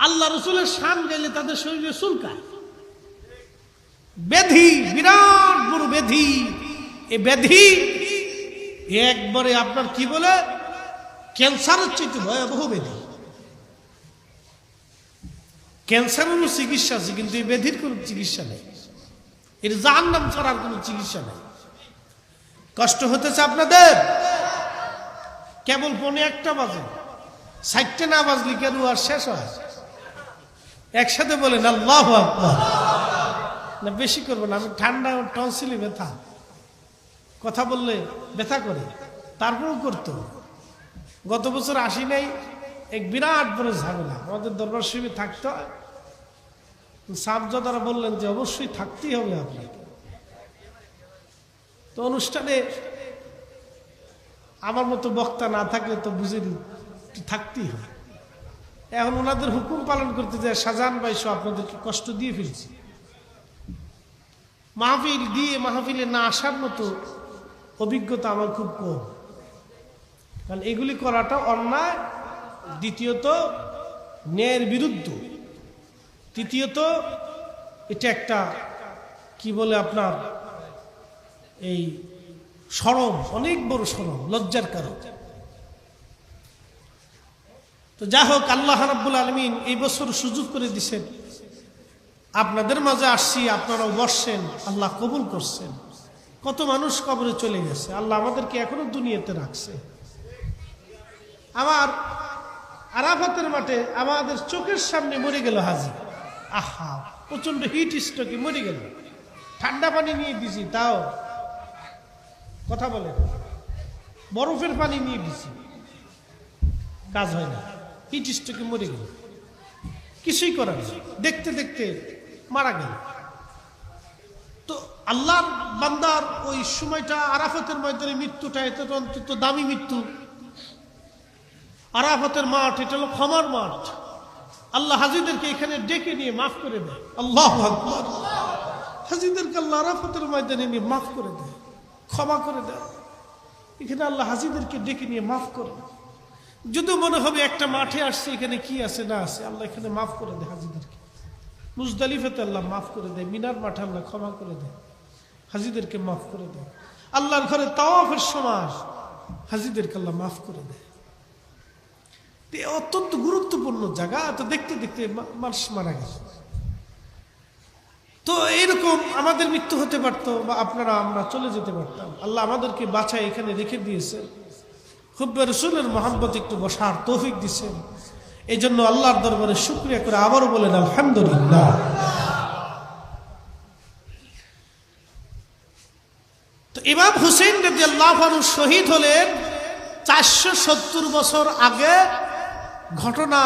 আল্লাহ রসুলের শান গাইলে তাদের শরীরে চুলকায়। ব্যাধি, বিরাট বড় ব্যাধি। এই ব্যাধি একবারে আপনার কি বলে ক্যান্সারের চেয়ে ভয়াবহ ব্যাধি। ক্যান্সারেরও চিকিৎসা আছে, কিন্তু এই ব্যাধির কোনো চিকিৎসা নেই। এর জাহান্নাম ছাড়ার কোনো চিকিৎসা নেই। কষ্ট হতেছে আপনাদের? কেবল 1:45 বাজে, 4টা না বাজলে কেন আর শেষ হয়? একসাথে বলেন আল্লাহু আকবার। না বেশি করবো না, আমি ঠান্ডা টনসিলে ব্যথা, কথা বললে ব্যথা করে, তারপরেও করতো। গত বছর আসি নাই, এক বিরাট বড় ঝামেলা। আমাদের দরবার শরীফে থাকতে হয়। সাহেবজাদারা বললেন যে অবশ্যই থাকতেই হবে আপনাকে। তো অনুষ্ঠানে আমার মতো বক্তা না থাকলে তো বুঝে থাকতেই হয়। এখন ওনাদের হুকুম পালন করতে যায় শাহজাহান ভাই সহ আপনাদেরকে কষ্ট দিয়ে ফেলছি। মাহফিল দিয়ে মাহফিলে না আসার মতো অভিজ্ঞতা আমার খুব কম, কারণ এগুলি করাটা অন্যায়, দ্বিতীয়ত ন্যায়ের বিরুদ্ধ, তৃতীয়ত এটা একটা কি বলে আপনার এই শরম, অনেক বড় শরম, লজ্জার কারণ। তো যা হোক, আল্লাহ রাব্বুল আলামিন এই বছর সুযোগ করে দিছেন, আপনাদের মাঝে আসছি, আপনারাও বসছেন, আল্লাহ কবুল করছেন। কত মানুষ কবরে চলে গেছে, আল্লাহ আমাদেরকে এখনো দুনিয়াতে রাখছে। আমার আরাফাতের মাঠে আমাদের চোখের সামনে মরে গেল হাজী। আহা, প্রচন্ড হিট স্ট্রোকে মরে গেল। ঠান্ডা পানি নিয়ে দিছি, তাও কথা বলে, বরফের পানি নিয়ে দিছি, কাজ হয় না, হিট স্ট্রোকে মরে গেল। কিছুই করার নেই, দেখতে দেখতে মারা গেল। তো আল্লাহর বান্দার ওই সময়টা, আরাফাতের ময়দানে মৃত্যুটা, এটা তো অন্তত দামি মৃত্যু। আরাফাতের মাঠ, এটা হলো ক্ষমার মাঠ। আল্লাহ হাজীদেরকে এখানে ডেকে নিয়ে মাফ করে দেয়। আল্লাহু আকবার। হাজীদেরকে আল্লাহ আরাফাতের ময়দানে নিয়ে মাফ করে দেয়, ক্ষমা করে দেয়। এখানে আল্লাহ হাজীদেরকে ডেকে নিয়ে মাফ করে। যদিও মনে হবে একটা মাঠে আসছে, এখানে কি আছে না আছে, আল্লাহ এখানে মাফ করে দেয় হাজীদেরকে। মুজদালিফাতে আল্লাহ মাফ করে দেয়, মিনার মাঠে আল্লাহ ক্ষমা করে দেয়, হাজীদেরকে মাফ করে দেয়। আল্লাহর ঘরে তাওয়াফের সময় হাজীদেরকে আল্লাহ মাফ করে দেয়। অত্যন্ত গুরুত্বপূর্ণ জায়গা। তো দেখতে দেখতে মানুষ মারা গেছে। তো এইরকম আমাদের মৃত্যু হতে পারতো, বা আপনারা আমরা চলে যেতে পারতাম। আল্লাহ আমাদেরকে বাঁচায় এখানে রেখে দিয়েছে, হুব্বে রাসূলের মহব্বত একটু বসার তৌফিক দিয়েছেন। এই জন্য আল্লাহর দরবারে শুকরিয়া করে আবারও বলেন আলহামদুলিল্লাহ। তো ইমাম হুসেইন রাদিয়াল্লাহু আনহু শহীদ হলেন 470 বছর আগে। ঘটনা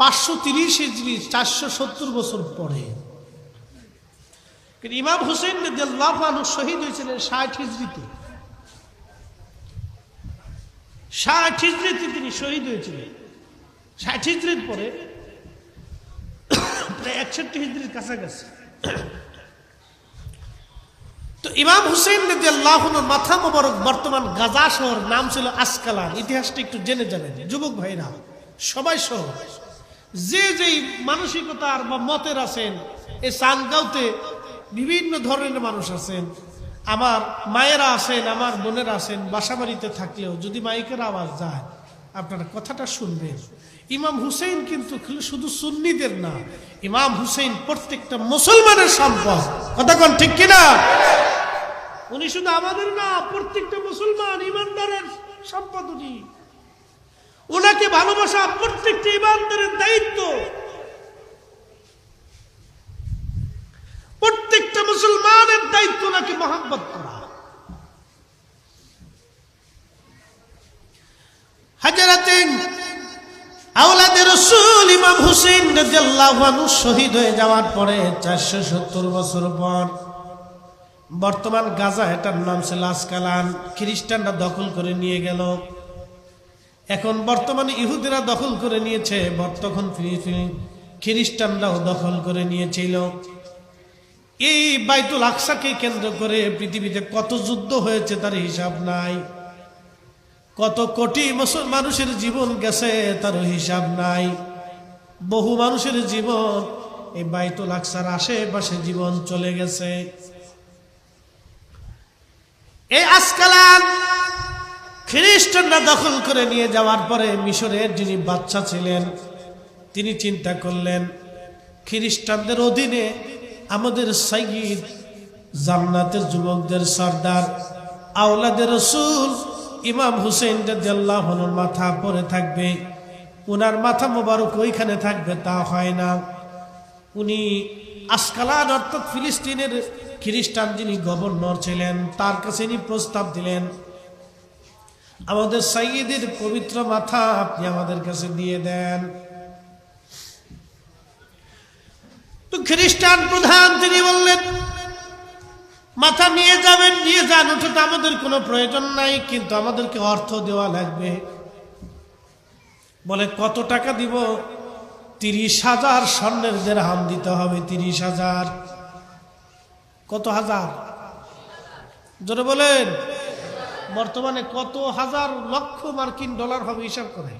530 হিজরি, 470 বছর পরে। কিন্তু ইমাম হুসেইন রাদিয়াল্লাহু আনহু শহীদ হয়েছিলেন 60 হিজরিতে। 60 হিজরিতে তিনি শহীদ হয়েছিলেন। 60 হিজরির পরে প্রায় 61 হিজরির কাছাকাছি। তো ইমাম হুসেইন রাদিয়াল্লাহু আনহুর মাথা মোবারক বর্তমান গাজা শহর, নাম ছিল আসকালান। ইতিহাসটা একটু জেনে যাবেন যুবক ভাইরা, সবাই সহ যে যেই মানসিকতার বা মতের আছেন। এই চান্দগাঁওতে বিভিন্ন ধরনের মানুষ আছেন, আমার মায়েরা আছেন, আমার বোনেরা আছেন। বাসাবাড়িতে থাকলেও যদি মাইকের আওয়াজ যায়, আপনারা কথাটা শুনবেন। ইমাম হুসেইন কিন্তু শুধু সুন্নিদের না, ইমাম হুসেইন প্রত্যেকটা মুসলমানের সম্পদ। কথা কোন ঠিক কিনা? উনি শুধু আমাদের না, প্রত্যেকটা মুসলমান ইমানদারের সম্পদ। উনি, ওনাকে ভালোবাসা প্রত্যেকটা ইমানদারের দায়িত্ব। প্রত্যেকটা মুসলমানের দায়িত্ব ওনাকে মহব্বত করা। হযরত আওলাদে রাসূল ইমাম হুসেইন রাদিয়াল্লাহু আনহু শহীদ হয়ে যাওয়ার পরে 470 বছর পর বর্তমান গাজা, এটার নাম ছিল আসকালান, খ্রিস্টানরা দখল করে নিয়ে গেল। এখন বর্তমানে ইহুদিরা দখল করে নিয়েছে, তখন খ্রিস্টানরাও দখল করে নিয়েছিল। এই বাইতুল আকসাকে কেন্দ্র করে পৃথিবীতে কত যুদ্ধ হয়েছে তার হিসাব নাই। কত কোটি মানুষের জীবন গেছে তার হিসাব নাই। বহু মানুষের জীবন এই বাইতুল আকসার আশেপাশে জীবন চলে গেছে। এই আসকালান খ্রিস্টানরা দখল করে নিয়ে যাওয়ার পরে মিশরের যিনি বাদশা ছিলেন তিনি চিন্তা করলেন, খ্রিস্টানদের অধীনে আমাদের সাইয়্যিদ, জান্নাতের যুবকদের সর্দার, আওলাদে রাসূল ইমাম হুসেন রাদিয়াল্লাহু আনহুর মাথা পরে থাকবে, উনার মাথা মোবারক ওইখানে থাকবে, তা হয় না। উনি আসকালান অর্থাৎ ফিলিস্তিনের খ্রিস্টান যিনি গভর্নর ছিলেন তার কাছে ইনি প্রস্তাব দিলেন, আমাদের সাইয়্যিদের পবিত্র মাথা আপনি আমাদের কাছে দিয়ে দেন। তো খ্রিস্টান প্রধান তিনি বললেন, মাথা নিয়ে যাবেন, নিয়ে যান, ওটা তো আমাদের কোনো প্রয়োজন নাই, কিন্তু আমাদেরকে অর্থ দেওয়া লাগবে। বলে কত টাকা দিব? 30,000 স্বর্ণের দিরহাম দিতে হবে। 30,000 কত হাজার? জোরে বলেন। বর্তমানে কত হাজার লক্ষ মার্কিন ডলার হবে হিসাব করে?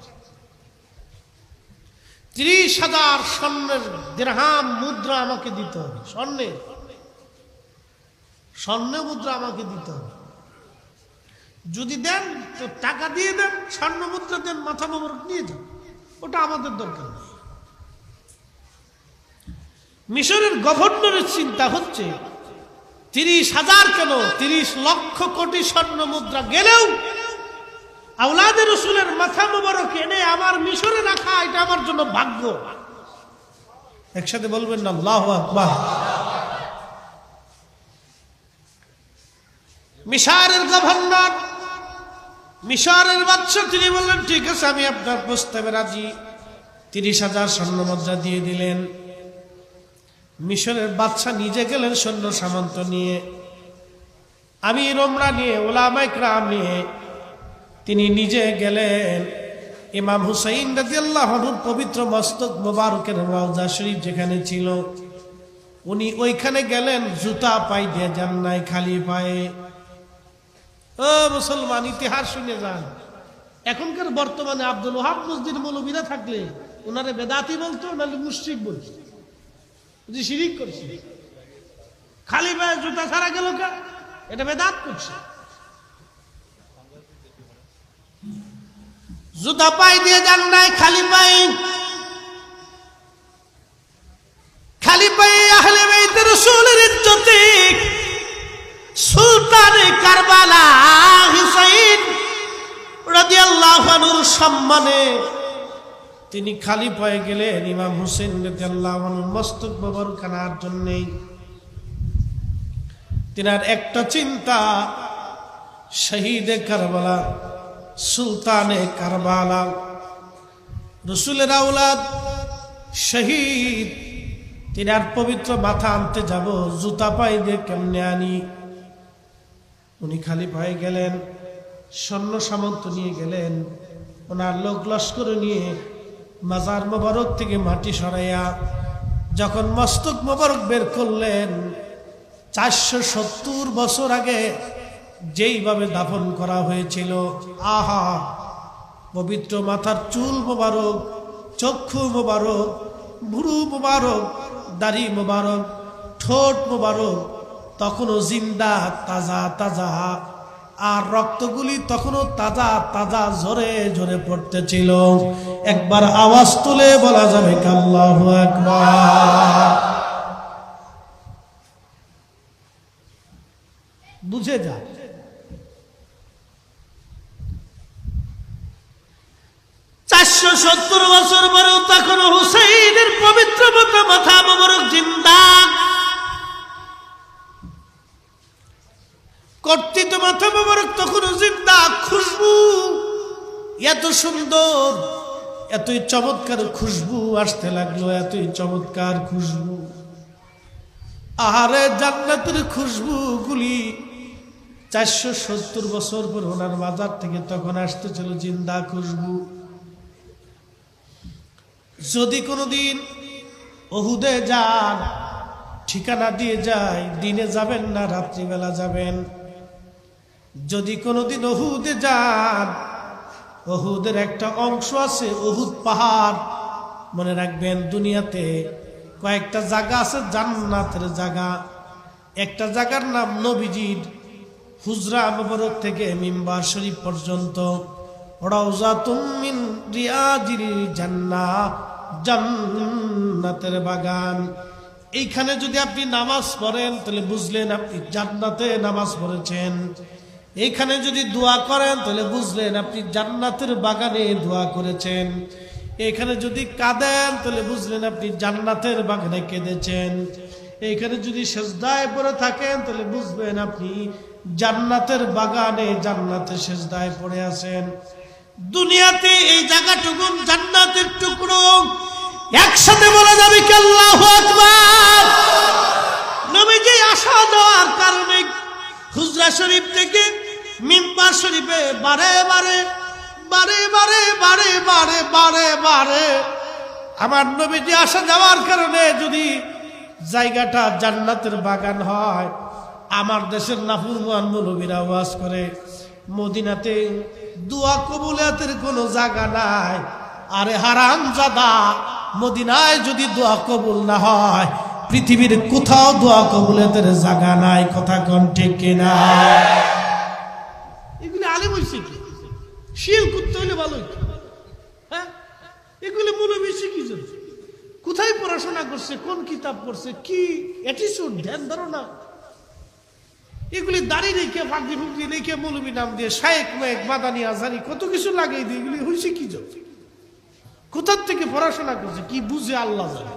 30,000 স্বর্ণের দিরহাম মুদ্রা আমাকে দিতে হবে। স্বর্ণে মুদ্রা আমাকে দিতে হবে। যদি দেন তো টাকা দিয়ে দেন, স্বর্ণ মুদ্রা দেন, মাথা মোবারক নিয়ে যান, ওটা আমাদের দরকার নেই। মিশরের গভর্নরের চিন্তা হচ্ছে 30,000 কেন, 30 লক্ষ কোটি স্বর্ণ মুদ্রা গেলেও আওলাদে রাসূলের মাথা মোবারক এনে আমার মিশরে রাখা, এটা আমার জন্য ভাগ্য। একসাথে বলবেন না আল্লাহু আকবার। মিশরের গভর্নর, মিশরের বাদশা তিনি বললেন, ঠিক আছে আমি আপনার প্রস্তাবে রাজি। 30,000 স্বর্ণ মুদ্রা দিয়ে দিলেন। মিশরের বাদশা নিজে গেলেন সৈন্য সামন্ত নিয়ে, আমির ওমরা নিয়ে, উলামায়ে কেরাম নিয়ে তিনি নিজে গেলেন ইমাম হুসাইন রাদিয়াল্লাহু আনহুর পবিত্র মস্তক মোবারকের রওজা শরীফ যেখানে ছিল, উনি ওইখানে গেলেন। জুতা পায়ে দিয়ে যান নাই, খালি পায়ে। ও মুসলমান, ইতিহাস শুনে যান। এখনকার বর্তমানে আব্দুল ওয়াহাব মসজিদ মৌলবীরা থাকলে ওনারে বেদাতি বলতো, নাহলে মুশরিক বলতো, যে শিরিক করছে। খালি পায়ে জুতা ছাড়া গেল কা, এটা বেদাত করছে। জুতা পায়ে দিয়ে যান নাই, খালি পায়ে। খালি পায়ে আহলে বাইতে রাসূলের ইজ্জতে সুলতানে কারবালা হুসাইন রাদিয়াল্লাহু আনহুর সম্মানে তিনি খালি পায়ে গেলেন ইমাম হুসেন রাদিয়াল্লাহু আনহুর মস্তক মোবারক আনার জন্যে। তিনার একটা চিন্তা, শহীদে কারবালা, সুলতানে কারবালা, রাসূলের আওলাদ শহীদ, তিনার পবিত্র মাথা আনতে যাব, জুতা পায়ে দিয়ে কেমনে আনি? উনি খালি পায়ে গেলেন, সৈন্য সামন্ত নিয়ে গেলেন, ওনার লোক লস্কর নিয়ে মাজার মোবারক থেকে মাটি সরাইয়া যখন মস্তক মোবারক বের করলেন, 470 বছর আগে যেইভাবে দাফন করা হয়েছিল, আহা, পবিত্র মাথার চুল মোবারক, চক্ষু মোবারক, ভুরু মোবারক, দাড়ি মোবারক, ঠোঁট মোবারক তখনও জিন্দা, তাজা তাজা, আর রক্তগুলি তখনও তাজা তাজা ঝরে ঝরে পড়তেছিল। একবার আওয়াজ তুলে বলা যাবে আল্লাহু আকবার। বুঝে যা। চারশো 470 বছর পরেও তখন হুসাইনের পবিত্র মাথা মোবারক জিন্দা। কর্তৃত মাথা মোবারক তখনও জিন্দা। খুশবু এত সুন্দর, এতই চমৎকার খুশবু আসতে লাগলো, এতই চমৎকার খুশবু। আহারে জান্নাতের খুশবু গুলি 470 বছর পর ওনার মাজার থেকে তখন আসতেছিল জিন্দা খুশবু। যদি কোনোদিন উহুদে যান, ঠিকানা দিয়ে যায়, দিনে যাবেন না রাত্রিবেলা যাবেন। যদি কোনোদিন উহুদে যান, উহুদের একটা অংশ আছে উহুদ পাহাড়। মনে রাখবেন, দুনিয়াতে কয়েকটা জায়গা আছে জান্নাতের জায়গা। একটা জায়গার নাম নবীজির হুজরা মুবারক থেকে মিম্বার শরীফ পর্যন্ত রাউজাতুম মিন রিয়াজিল জান্নাহ, জান্নাতের বাগান। এইখানে যদি আপনি নামাজ পড়েন তাহলে বুঝলেন আপনি জান্নাতে নামাজ পড়েছেন। এইখানে যদি দোয়া করেন তাহলে বুঝলেন আপনি জান্নাতের বাগানে দোয়া করেছেন। এখানে যদি কাঁদেন তাহলে বুঝলেন আপনি জান্নাতের বাগানে কেঁদেছেন। এইখানে যদি সেজদায় পড়ে থাকেন তাহলে বুঝবেন আপনি জান্নাতের বাগানে জান্নাতে সেজদায় পড়ে আছেন। দুনিয়াতে এই জায়গাটুকু জান্নাতের টুকরো। একসাথে বলা যাবে কি আল্লাহু আকবার। নবীজি আসা যাওয়ার কারণে হুজরা শরীফ থেকে মিম্বার শরীফে বারে বারে বারে বারে বারে বারে বারে বারে আমার নবীজি আসা যাওয়ার কারণে যদি জায়গাটা জান্নাতের বাগান হয়, আমার দেশের নাফরমান মৌলবীরা ওয়াজ করে মদিনাতে দোয়া কবুলিয়াতের কোনো জায়গা নাই। আরে হারামজাদা, মদিনায় যদি দোয়া কবুল না হয় পৃথিবীর কোথাও দোয়া কবুলিয়াতের জায়গা নাই। কথা কোন ঠিক কিনা? এগুলি আলেম হইছে কি? শিল করতে হইলে ভালো হইতো। হ্যাঁ, এগুলি মৌলবী শিখিয়েছে, কোথায় পড়াশোনা করছে, কোন কিতাব পড়ছে, কি অ্যাটিটিউড, ধ্যান ধারণা। এগুলি দাড়ি রেখে ফাঁকি ফুঁকি রেখে মৌলবী নাম দিয়ে শায়েক মেক মাদানি আজানি কত কিছু লাগাই দিয়ে এগুলি হয়েছে কি জন্য? কোথার থেকে পড়াশোনা করছে, কি বুঝে আল্লাহ জানে।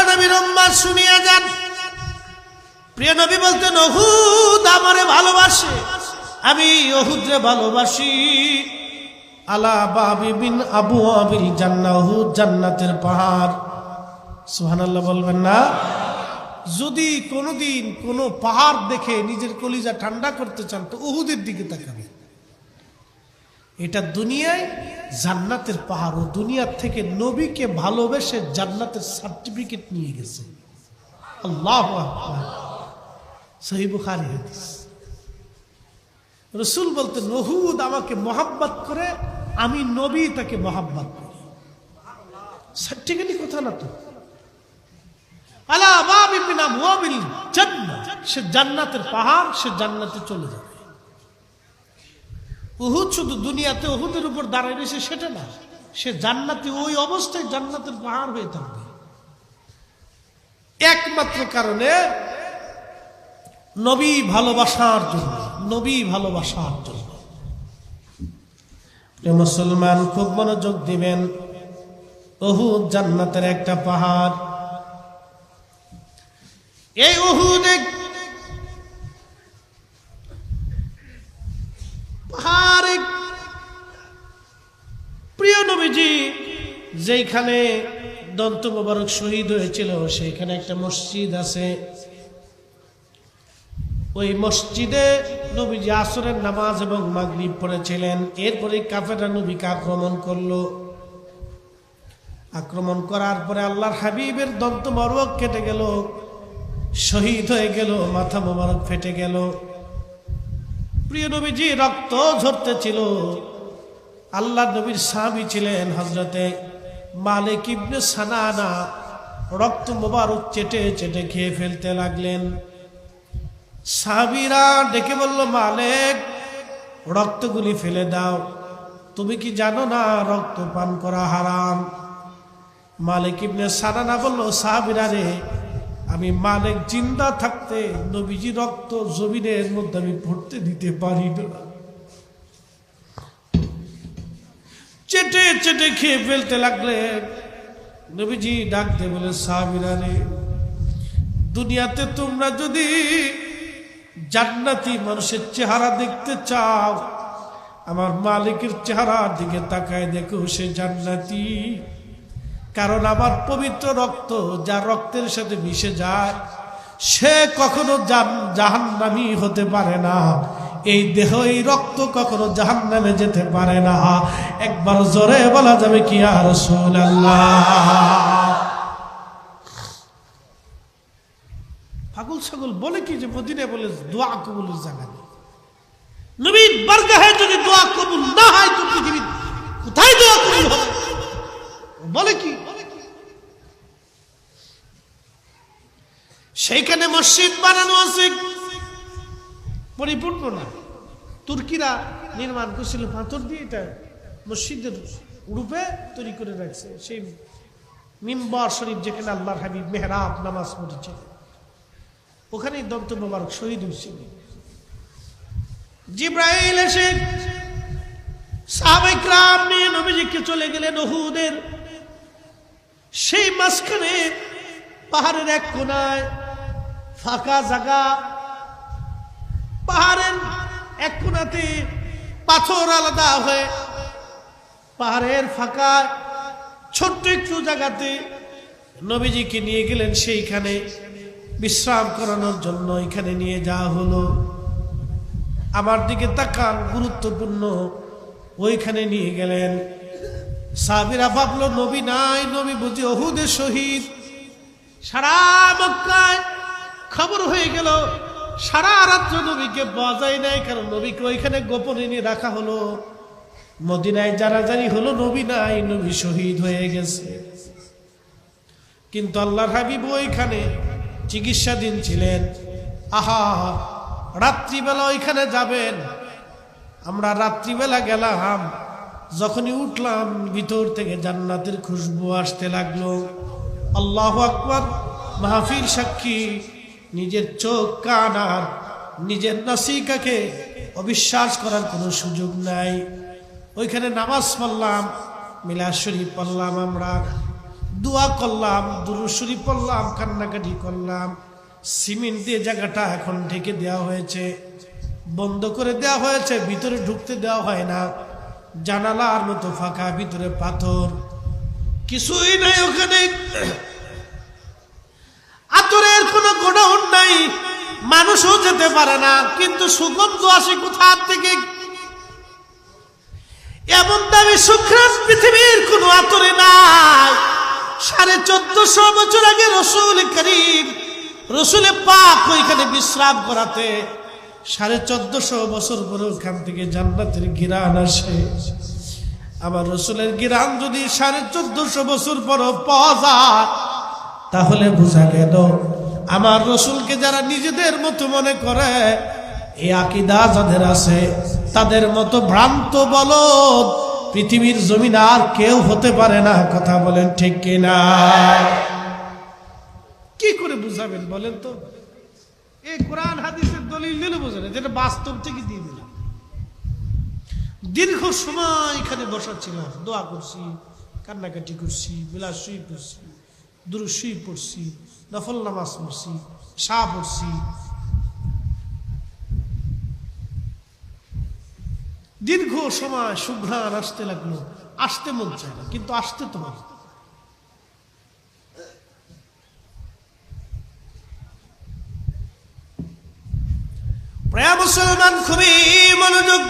নবীর উম্মত শুনিয়া যান, প্রিয় নবী বলতেন উহুদ আমারে ভালোবাসে, আমি উহুদরে ভালোবাসি। আলা বাবি বিন আবওয়াবিল জান্নাহ, উহুদ জান্নাতের পাহাড়। সুবহানাল্লাহ বলবেন না? যদি কোনোদিন কোনো পাহাড় দেখে নিজের কলিজা ঠান্ডা করতে চান তো উহুদের দিকে তাকাবেন। এটা দুনিয়ায় জান্নাতের পাহাড়, ও দুনিয়ার থেকে নবীকে ভালোবেসে জান্নাতের সার্টিফিকেট নিয়ে গেছে। আল্লাহু আকবার। সহিহ বুখারী হাদিস। রাসূল বলতেন উহুদ আমাকে মহব্বত করে, আমি নবী তাকে মহব্বত করি। সার্টিফিকেট কথা না তো। আলা বাবি মিন আবওয়াবিল জান্নাহ, সে জান্নাতের পাহাড়, সে জান্নাতে চলে যাবে। উহুদ শুধু দুনিয়াতে উহুদের উপর দাঁড়ায় রয়েছে সেটা না, সে জান্নাতে ওই অবস্থায় জান্নাতের পাহাড় হয়ে থাকবে। একমাত্র কারণে নবী ভালোবাসার জন্য, নবী ভালোবাসার জন্য। মুসলমান খুব মনোযোগ দিবেন, উহুদ জান্নাতের একটা পাহাড়। এই উহুদে পাহাড়ে প্রিয় নবীজি যেখানে দন্ত মোবারক শহীদ হয়েছিল সেইখানে একটা মসজিদ আছে। ওই মসজিদে নবীজি আসরের নামাজ এবং মাগরিব পড়েছিলেন। এরপরে কাফেররা নবীকে আক্রমণ করলো। আক্রমণ করার পরে আল্লাহর হাবিবের দন্ত মোবারক কেটে গেল, শহীদ হয়ে গেল, মাথা মোবারক ফেটে গেল। প্রিয় নবীজি রক্ত ঝরতেছিল। আল্লাহ নবীর সাহাবী ছিলেন হযরতে মালিক ইবনে সানানা, রক্ত মোবারক চেটে চেটে খেয়ে ফেলতে লাগলেন। সাহাবীরা ডেকে বলল, মালিক রক্তগুলি ফেলে দাও, তুমি কি জানো না রক্ত পান করা হারাম? মালিক ইবনে সানানা বলল, সাহাবীরা রে, আমি মালিক জিন্দা থাকতে নবীজি রক্ত জমিনের মধ্যে আমি পড়তে দিতে পারি না। চেটে চেটে খেয়ে ফেলতে লাগলেন। নবীজি ডাকতে বলে, সাহাবীরা রে, দুনিয়াতে তোমরা যদি জান্নাতি মানুষের চেহারা দেখতে চাও, আমার মালিকের চেহারার দিকে তাকায় দেখো, সে জান্নাতি। কারণ আমার পবিত্র রক্ত যা রক্তের সাথে মিশে যায় সে কখনো জাহান্নামী হতে পারে না। এই দেহ, এই রক্ত কখনো জাহান্নামে যেতে পারে না। একবার জোরে বলা যাবে কি ইয়া রাসূলুল্লাহ? পাগল ছাগল বলে কি যে মদিনায় বলে দোয়া কবুলের জায়গা নেই। নবীর বারগাহে যদি দোয়া কবুল না হয় তো পৃথিবীর কোথায় দোয়া কবুল হবে? বলে কি? সেইখানে মসজিদ বানানো আছে, পরিপূর্ণ না। তুর্কিরা নির্মাণ করছিল পাথর দিয়ে, এটা মসজিদের রূপে তৈরি করে রাখছে। সেই মিম্বার শরীফ যেখানে আল্লাহর হাবিব মেহরাব নামাজ পড়েছে, ওখানেই দন্ত মোবারক শহীদ হয়েছিল। জিব্রাইল এসে সাহাবায়ে কিরাম নিয়ে নবীজিকে চলে গেলেন উহুদের সেই মাঝখানে পাহাড়ের এক কোনায় ফাঁকা জায়গা, পাহাড়ের এক কোনাতে পাথর আলাদা হয়ে পাহাড়ের ফাঁকা ছোট্ট একটু জায়গাতে নবীজিকে নিয়ে গেলেন। সেইখানে বিশ্রাম করানোর জন্য এখানে নিয়ে যাওয়া হলো। আমার দিকে তাকান, গুরুত্বপূর্ণ। ওইখানে নিয়ে গেলেন। সাহাবীরা ভাবলো নবী নাই, নবী বুঝি উহুদে শহীদ। সারা মক্কায় খবর হয়ে গেল, সারা রাত্র নবীকে পাওয়া যায় নাই, কারণ নবীকে ওইখানে গোপনে নিয়ে রাখা হলো। মদিনায় জানাজানি হলো নবী নাই, নবী শহীদ হয়ে গেছে। কিন্তু আল্লাহর হাবিব ওইখানে চিকিৎসাধীন ছিলেন। আহা, রাত্রিবেলা ওইখানে যাবেন। আমরা রাত্রিবেলা গেলাম, যখনই উঠলাম ভিতর থেকে জান্নাতের খুশবু আসতে লাগলো। আল্লাহু আকবার। মাহফিল সাক্ষী, নিজের চোখ কান আর নিজের নাসিকাকে অবিশ্বাস করার কোনো সুযোগ নাই। ওইখানে নামাজ পড়লাম, মিলাদ শরীফ পড়লাম, আমরা দোয়া করলাম, দুরূদ শরীফ পড়লাম, কান্নাকাটি করলাম। সিমেন্ট দিয়ে জায়গাটা এখন ঢেকে দেওয়া হয়েছে, বন্ধ করে দেওয়া হয়েছে, ভিতরে ঢুকতে দেওয়া হয় না। জানালার মতো ফাঁকা, ভিতরে পাথর, কিছুই নাই ওখানে। আতরের কোনো গোডাউন নাই, মানুষও যেতে পারে না। কিন্তু সুগন্ধ আসে কোথা থেকে? এমন দামি সুঘ্রাণ পৃথিবীর কোন আতরে নাই। 1450 বছর আগে রসুল করিম, রসুলে পাক ওইখানে বিশ্রাম করাতে 1450 বছর পরে ওখান থেকে জান্নাতের ঘিরান আসে। আমার রসুলের ঘিরান যদি 1450 বছর পর পাওয়া যায়, তাহলে বোঝা গেল আমার রসুলকে যারা নিজেদের মতো মনে করে, এই আকীদা যাদের আছে, তাদের মতো ভ্রান্ত বলদ পৃথিবীর জমিন আর কেউ হতে পারে না। কথা বলেন ঠিক কিনা? কি করে বুঝাবেন বলেন তো? এই কোরআন হাদিসের দলিল দিলে বোঝেন, যেটা বাস্তব থেকে দিয়ে দিলাম। দীর্ঘ সময় এখানে বসা ছিলাম, দোয়া করছি, কান্নাকাটি করছি, মিলাদ শরীফ পড়ছি, দুরূদ শরীফ পড়ছি, নফল নামাজ পড়ছি, শাহ পড়ছি। দীর্ঘ সময় সুঘ্রাণ আসতে লাগলো, আসতে মন চায় না, কিন্তু আসতে তো হবে। প্রিয় মুসলমান, খুবই মনোযোগ।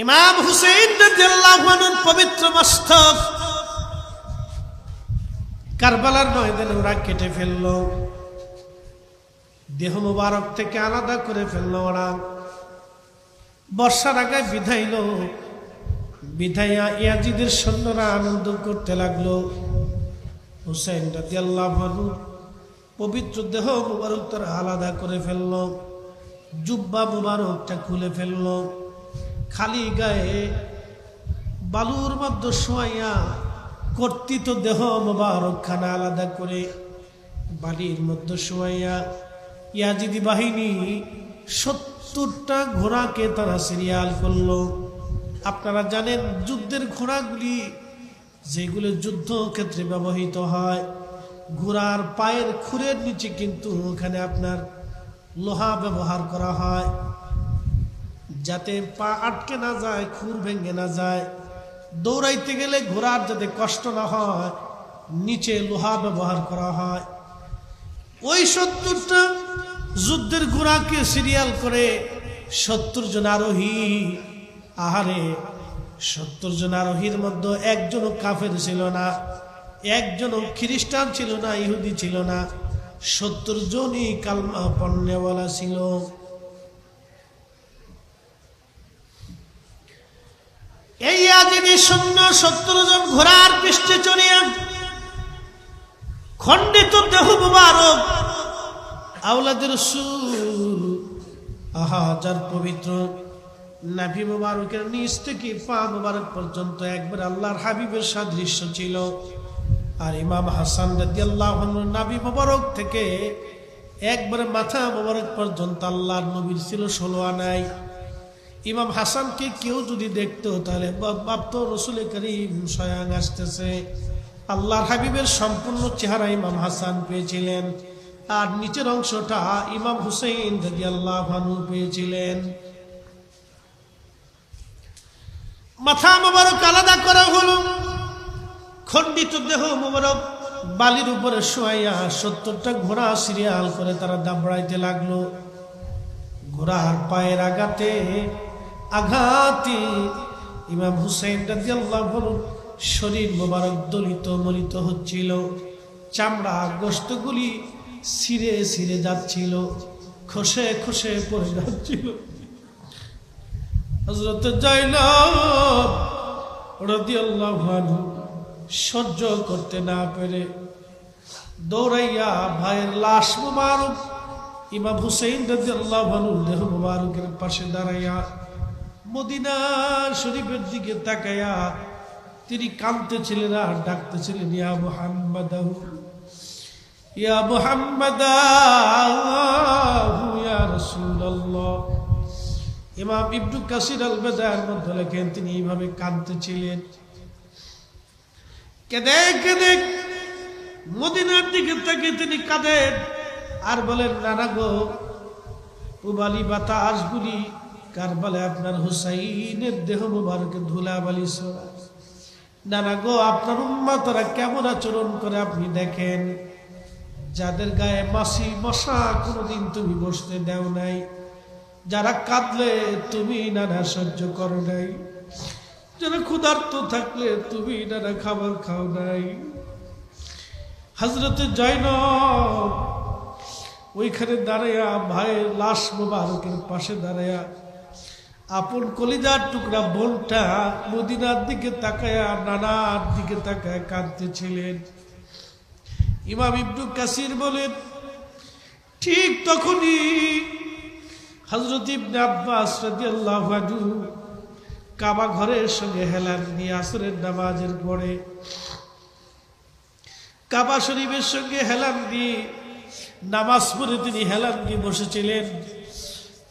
ইমাম হুসেইন রাদিয়াল্লাহু আনহুর পবিত্র মস্তক কারবালার ময়দানে ওরা কেটে ফেললো, দেহ মুবারক থেকে আলাদা করে ফেললো ওরা। বর্ষার আগে বিধাইল, বিধাইয়া ইয়াজিদের সৈন্যরা আনন্দ করতে লাগলো। হুসেইন রাদিয়াল্লাহু আনহু পবিত্র দেহ মুবারক তারা আলাদা করে ফেললো, জুব্বা মুবারকটা খুলে ফেললো, খালি গায়ে বালুর মধ্যে শোয়াইয়া কর্তৃত দেহ মুবারক খানা আলাদা করে বালির মধ্যে শোয়াইয়া ইয়াজিদি বাহিনী 70টা ঘোড়াকে তারা সিরিয়াল করলো। আপনারা জানেন যুদ্ধের ঘোড়াগুলি যেগুলো যুদ্ধ ক্ষেত্রে ব্যবহৃত হয়, ঘোড়ার পায়ের খুরের নিচে কিন্তু ওখানে আপনার লোহা ব্যবহার করা হয়, যাতে পা আটকে না যায়, খুর ভেঙে না যায়। দৌড়াইতে গেলে ঘোড়ার যাতে কষ্ট না হয়, নিচে লোহা ব্যবহার করা হয়। ওই 70টা যুদ্ধের ঘোড়াকে সিরিয়াল করে 70 জন আরোহী, আহারে 70 জন আরোহীর মধ্যে একজনও কাফের ছিল না। একজনও খ্রিস্টান ছিল না, ইহুদি ছিল না, 70 জনই কালমা পড়নেওয়ালা ছিল। এই আদিনী শূন্য 70 জন ঘোড়ার পৃষ্ঠে চড়িয়া খণ্ডিত দেহ মুবারক আওলাদের রাসূল যার পবিত্র নাভি মুবারকের নিচ থেকে পা মুবারক পর্যন্ত একবার আল্লাহর হাবিবের সাদৃশ্য ছিল। আর ইমাম হাসান রাদিয়াল্লাহু আনহু নাভি মুবারক থেকে একবারে মাথা মুবারক পর্যন্ত আল্লাহর নবীর ছিল 16 আনাই। ইমাম হাসানকে কেউ যদি দেখতো তাহলে ভাবতো রাসূল করিম স্বয়ং আসতেছে। আল্লাহর হাবিবের সম্পূর্ণ চেহারা ইমাম হাসান পেয়েছিলেন, আর নিচের অংশটা ইমাম হুসাইন রাদিয়াল্লাহু আনহু পেয়েছিলেন। মাথা মোবারক আলাদা করা হলো, খণ্ডিত দেহ মোবারক বালির উপরে শোয়াইয়া 70টা ঘোড়া সিরিয়াল করে তারা দাবড়াইতে লাগলো। ঘোড়ার পায়ের আঘাতে আঘাতে ইমাম হুসাইন রাদিয়াল্লাহু আনহু শরীর মোবারক দলিত মলিত হচ্ছিল, চামড়া গোশতগুলি ছিঁড়ে ছিঁড়ে যাচ্ছিল, খসে খসে পড়ে যাচ্ছিল। হযরত যায়েনব রাদিয়াল্লাহু আনহু সহ্য করতে না পেরে দৌড়াইয়া ভাইয়ের লাশ মুবারক ইমাম হুসাইন রাদিয়াল্লাহু আনহু দেহ মুবারকের পাশে দাঁড়াইয়া মদিনা শরীফের দিকে তাকাইয়া তিনি কাঁদতেছিলেন আর ডাকতেছিলেন, ইয়া মুহাম্মাদ ইয়া মুহাম্মাদ ইয়া রাসূলুল্লাহ। ইমাম ইবনে কাসির আল বাদার মধ্যে লেখেন তিনি এইভাবে কাঁদতেছিলেন। কেঁদে কেঁদে মদিনার দিকে তাকে তিনি কাঁদেন আর বলেন, নানা গো, পুবালি বাতাসগুলি কারবালায় আপনার হুসাইনের দেহ মুবারকে ধুলাবালি ছড়ায়। নানা গো, আপনার উম্মতরা কেমন আচরণ করে আপনি দেখেন, যাদের গায়ে মাছি মশা কোনোদিন তুমি বসতে দাও নাই, যারা কাঁদলে তুমি নানা সহ্য করো নাই, যারা ক্ষুধার্ত থাকলে তুমি নানা খাবার খাও নাই। হযরত যায়েনব ওইখানে দাঁড়াইয়া ভাইয়ের লাশ মুবারকের পাশে দাঁড়াইয়া আপন কলিজার টুকরা বোনটা মদিনার দিকে তাকায়া নানার দিকে তাকায় কাঁদতেছিলেন। ইমাম ইবনে কাসির বলেন, ঠিক তখনই হযরত ইবনে আব্বাস রাদিয়াল্লাহু আনহু কাবা ঘরের সঙ্গে হেলান দিয়ে আসরের নামাজের পরে কাবা শরীফের সঙ্গে হেলান দিয়ে নামাজ পড়ে তিনি হেলান দিয়ে বসেছিলেন।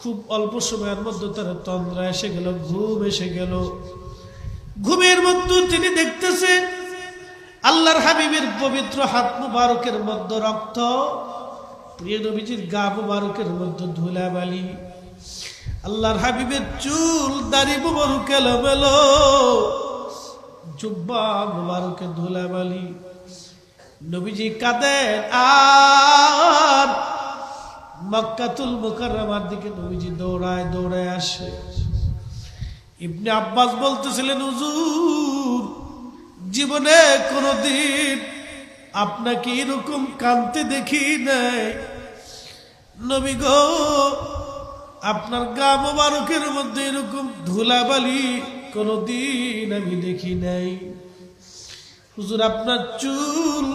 খুব অল্প সময়ের মধ্যে তার তন্দ্রা এসে গেল, ঘুম এসে গেল। ঘুমের মধ্যে তিনি দেখতেছেন আল্লাহর হাবিবের পবিত্র হাত মুবারকের মধ্যে রক্ত, প্রিয় নবীজির গা মুবারকের মধ্যে ধুলাবালি, আল্লাহর হাবিবের চুল দাড়ি মুবারক এলোমেলো, জুব্বা মুবারকে ধুলাবালি। নবীজি কাঁদেন আর মক্কাতুল মুকাররমার দিকে নবীজি দৌড়ায় দৌড়ায় আসে। ইবনে আব্বাস বলতেছিলেন, হুজুর, জীবনে কোনদিন আপনাকে এরকম কাঁদতে দেখি নাই। নবী গো, আপনার গা মোবারকের মধ্যে এরকম ধুলাবালি কোনদিন আমি দেখি নাই। হুজুর, আপনার চুল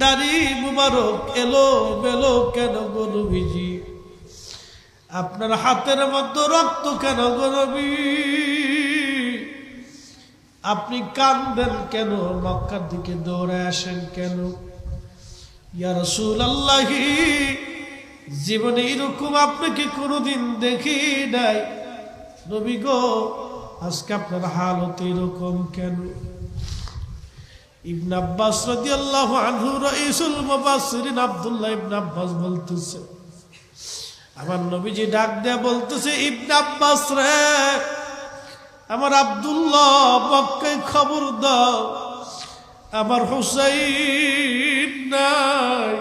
দাড়ি মুবারক এলো বেলো কেন গো নবীজি? আপনার হাতের মধ্যে রক্ত কেন গো নবী? আপনি কাঁদেন কেন? মক্কার দিকে দৌড়ে আসেন কেন? ইয়া রাসূলুল্লাহ, জীবনে এরকম আপনাকে কোনোদিন দেখি নাই। নবী গো, আজকে আপনার হালত এরকম কেন? ইবনে আব্বাস রাদিয়াল্লাহু আনহু রাইসুল মুফাসসিরিন আব্দুল্লাহ ইবনে আব্বাস বলতেছে, আমার নবীজি ডাক দেয়া বলতেছে, ইবনে আব্বাস রে, আমার আব্দুল্লাহ মক্কায় খবর দাও, আমার হুসাইন নাই,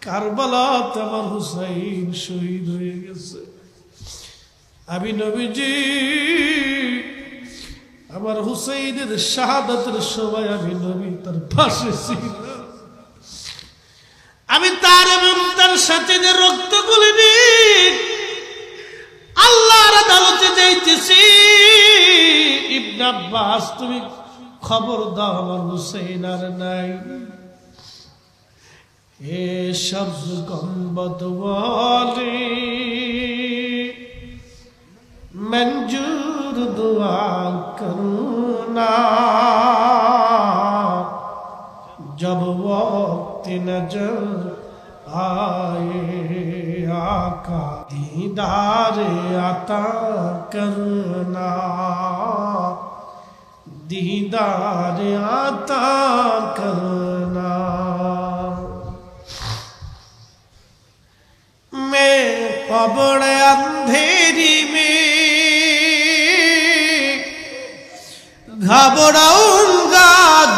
কারবালাতে আমার হুসাইন শহীদ হয়ে গেছে। আমি নবীজি আমার হুসাইনের শাহাদাতের সময় আমি নবী তার পাশে ছিলাম। আমি তার এবং তার সাথে যে রক্ত গুলিনি আল্লাহর আদালতে যাইতেছি। ইবনে আব্বাস তুমি খবর দাও আমার হুসাইন আর নাই। এ সবজ গম্বদ ওয়ালি मंजूर दुआ करना जब वक्त नजर आए आका दीदार आता करना दीदार आता करना। मैं कब्र अंधेरी में घबराऊंगा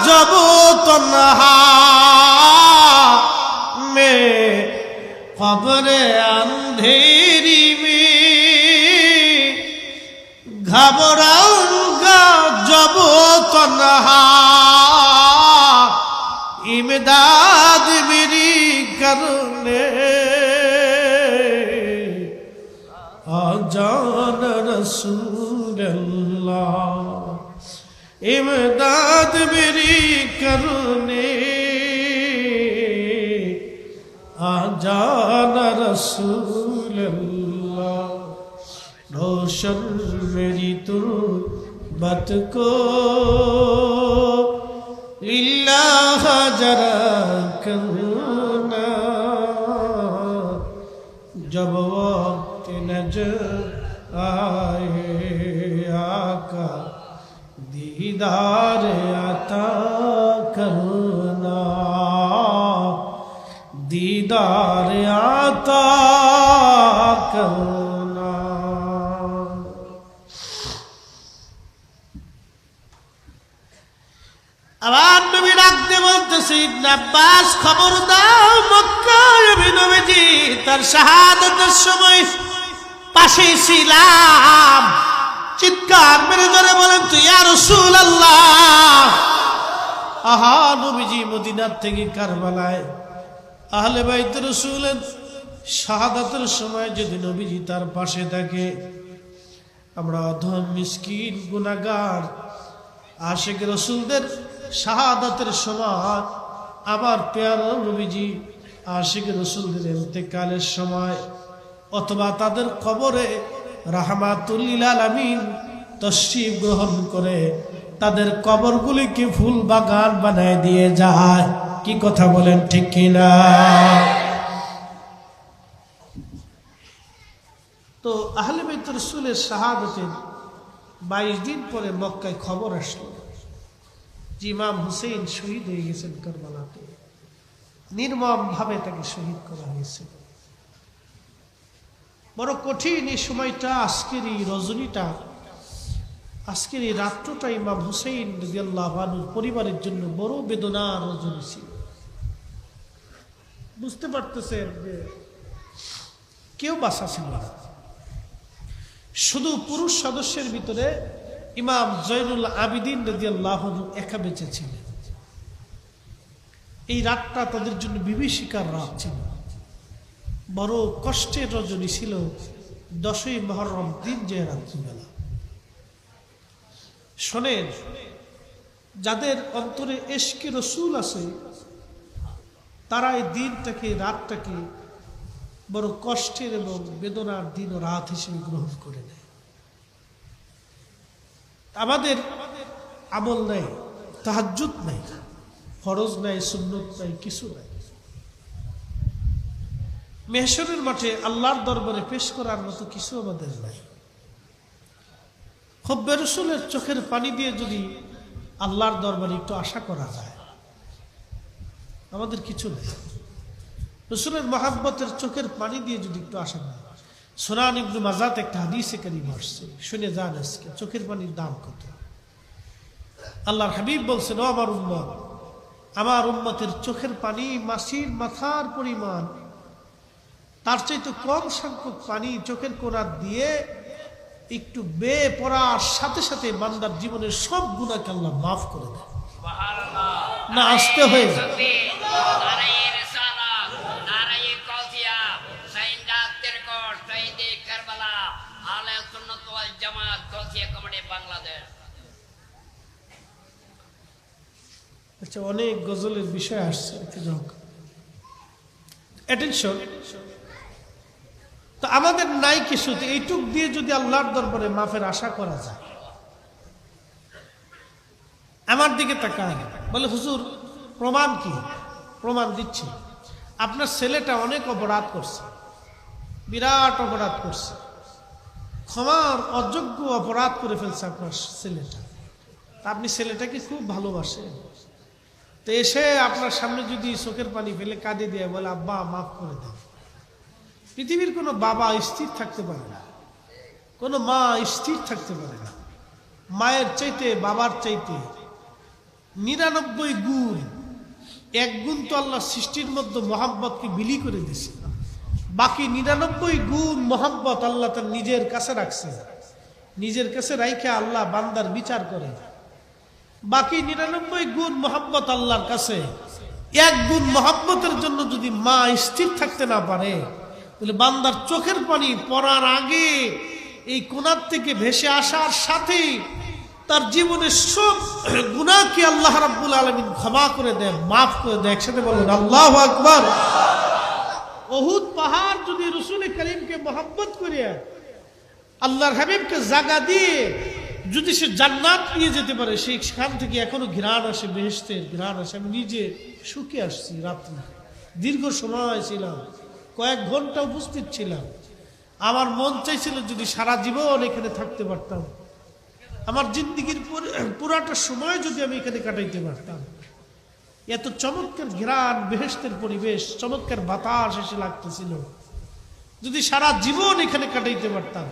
जब तन्हा मैं कब्र अंधेरी में घबराऊंगा जब तन्हा इमदाद मेरी करने आजान रसूल अल्लाह इमदाद मेरी करने आजान रसूल अल्लाह। रोशन मेरी तुरबत को इल्लाह जरा करना जब वक्त नजर आए आका दीदार आता करना दीदार आता करना। আবার নবী ডাকতে বলতেছে ইবনে আব্বাস খবর দাও মক্কায় আমি নবীজি তার শাহাদাতের সময় পাশে ছিলাম। চিৎকার মেরে জোরে বলেন তো ইয়া রাসূলুল্লাহ। আহা নবীজি মদিনার থেকে কারবালায় আহলে বাইত রাসূলের শাহাদাতের সময় যদি নবীজি তার পাশে থাকে আমরা অধম মিসকিন গুনাহগার আশিক রাসূলদের শাহাদাতের সময় আবার প্যারা নবীজি আশিক রাসূলদের ইন্তেকালের সময় অথবা তাদের কবরে রাহমাতুল লিল আলামিন তশরিফ গ্রহণ করে তাদের কবরগুলিকে ফুল বাগান বানায় দিয়ে যায়। কি কথা বলেন ঠিক কিনা? তো আহলে বাইত রাসূলের শাহাদাতের 22 দিন পরে মক্কায় খবর আসলো যে ইমাম হুসেইন শহীদ হয়ে গেছেন কারবালাতে। নির্মম ভাবে তাকে শহীদ করা হয়েছে। বড় কঠিন এই সময়টা, আজকের এই রজনীটা, আজকের এই রাত্রটা ইমাম হুসেইন রাদিয়াল্লাহু আনহুর পরিবারের জন্য বড় বেদনার রজনী ছিল। বুঝতে পারতেছেন যে কেউ বাঁচা ছিল না, শুধু পুরুষ সদস্যের ভিতরে ইমাম জয়নুল আবিদিন রাদিয়াল্লাহু আনহু একা বেঁচে ছিলেন। এই রাতটা তাদের জন্য বিভীষিকার রাত ছিল, বড় কষ্টের রজনী ছিল। 10ই মুহররম দিন যে রাত্রিবেলা। শোনেন, যাদের অন্তরে ইশকে রসুল আছে তারা এই দিনটাকে, রাতটাকে বড় কষ্টের এবং বেদনার দিন ও রাত হিসেবে গ্রহণ করে নেয়। আমাদের আমল নাই, তাহাজ্জুদ নাই, ফরজ নাই, সুন্নত নাই, কিছু নাই। মেহশরের মাঠে আল্লাহর দরবারে পেশ করার মতো কিছু আমাদের নাই। হুব্বে রাসূলের চোখের পানি দিয়ে যদি আল্লাহর দরবারে একটু আশা করা যায়, আমাদের কিছু নেই। রাসূলের মহব্বতের চোখের পানি দিয়ে যদি একটু আশা করা। সুনান ইবনে মাজাত একটা হাদিসে কারীম আসছে, শুনে যান আজকে চোখের পানির দাম কত। আল্লাহর হাবিব বলছেন, ও আমার উম্মত, আমার উম্মতের চোখের পানি মাছির মাথার পরিমাণ, তার চাইতে কম সংখ্যক পানি চোখের কোনা দিয়ে একটু বে পড়ার সাথে সাথে বান্দার জীবনের সব গুনাহকে আল্লাহ মাফ করে দেয়। না আসতে হয়ে যায়। আচ্ছা, অনেক গজলের বিষয় আসছে, অ্যাটেনশন। তো আমাদের নাই কিছু, এইটুক দিয়ে যদি আল্লাহর দরবারে মাফের আশা করা যায়। আমার দিকে তাকান, বলে হুজুর প্রমাণ কি? প্রমাণ দিচ্ছি। আপনার ছেলেটা অনেক অপরাধ করছে, বিরাট অপরাধ করছে, ক্ষমার অযোগ্য অপরাধ করে ফেলছে আপনার ছেলেটা। আপনি ছেলেটাকে খুব ভালোবাসেন, তো এসে আপনার সামনে যদি চোখের পানি ফেলে কাঁদে দিয়ে বলে আব্বা মাফ করে দেন। পৃথিবীর কোনো বাবা স্থির থাকতে পারে না, কোনো মা স্থির থাকতে পারে না। মায়ের চাইতে বাবার চাইতে 99 গুণ, 1 গুণ তো আল্লাহ সৃষ্টির মধ্যে মোহাব্বতকে বিলি করে দিছে, বাকি 99 গুণ মোহাব্বত আল্লাহ তার নিজের কাছে রাখছে। নিজের কাছে রাইখে আল্লাহ বান্দার বিচার করে। বাকি 99 গুণ মোহাব্বত আল্লাহর কাছে। 1 গুণ মোহাব্বতের জন্য যদি মা স্থির থাকতে না পারে, তাহলে বান্দার চোখের পানি পড়ার আগে এই কোণার থেকে ভেসে আসার সাথে তার জীবনের সব গুনাহকে আল্লাহ রাব্বুল আলামিন ক্ষমা করে দেন, মাফ করে দেন। একসাথে বলুন আল্লাহু আকবার। উহুদ পাহাড় যদি রাসূল করিমকে মোহাব্বত করে আল্লাহর হাবিবকে জায়গা দিয়ে যদি সে জান্নাত নিয়ে যেতে পারে, সেখান থেকে এখনো ঘ্রাণ আসে, বেহেশতের ঘ্রাণ আসে। আমি নিজে শুকে আসছি, রাত্রে দীর্ঘ সময় ছিলাম, কয়েক ঘন্টা উপস্থিত ছিলাম। আমার মন চাইছিল যদি সারা জীবন এখানে থাকতে পারতাম, আমার জিন্দেগির পুরাটা সময় যদি আমি এখানে কাটাইতে পারতাম। এত চমৎকার ঘ্রাণ, বেহেশতের পরিবেশ, চমৎকার বাতাস এসে লাগতেছিল, যদি সারা জীবন এখানে কাটাইতে পারতাম।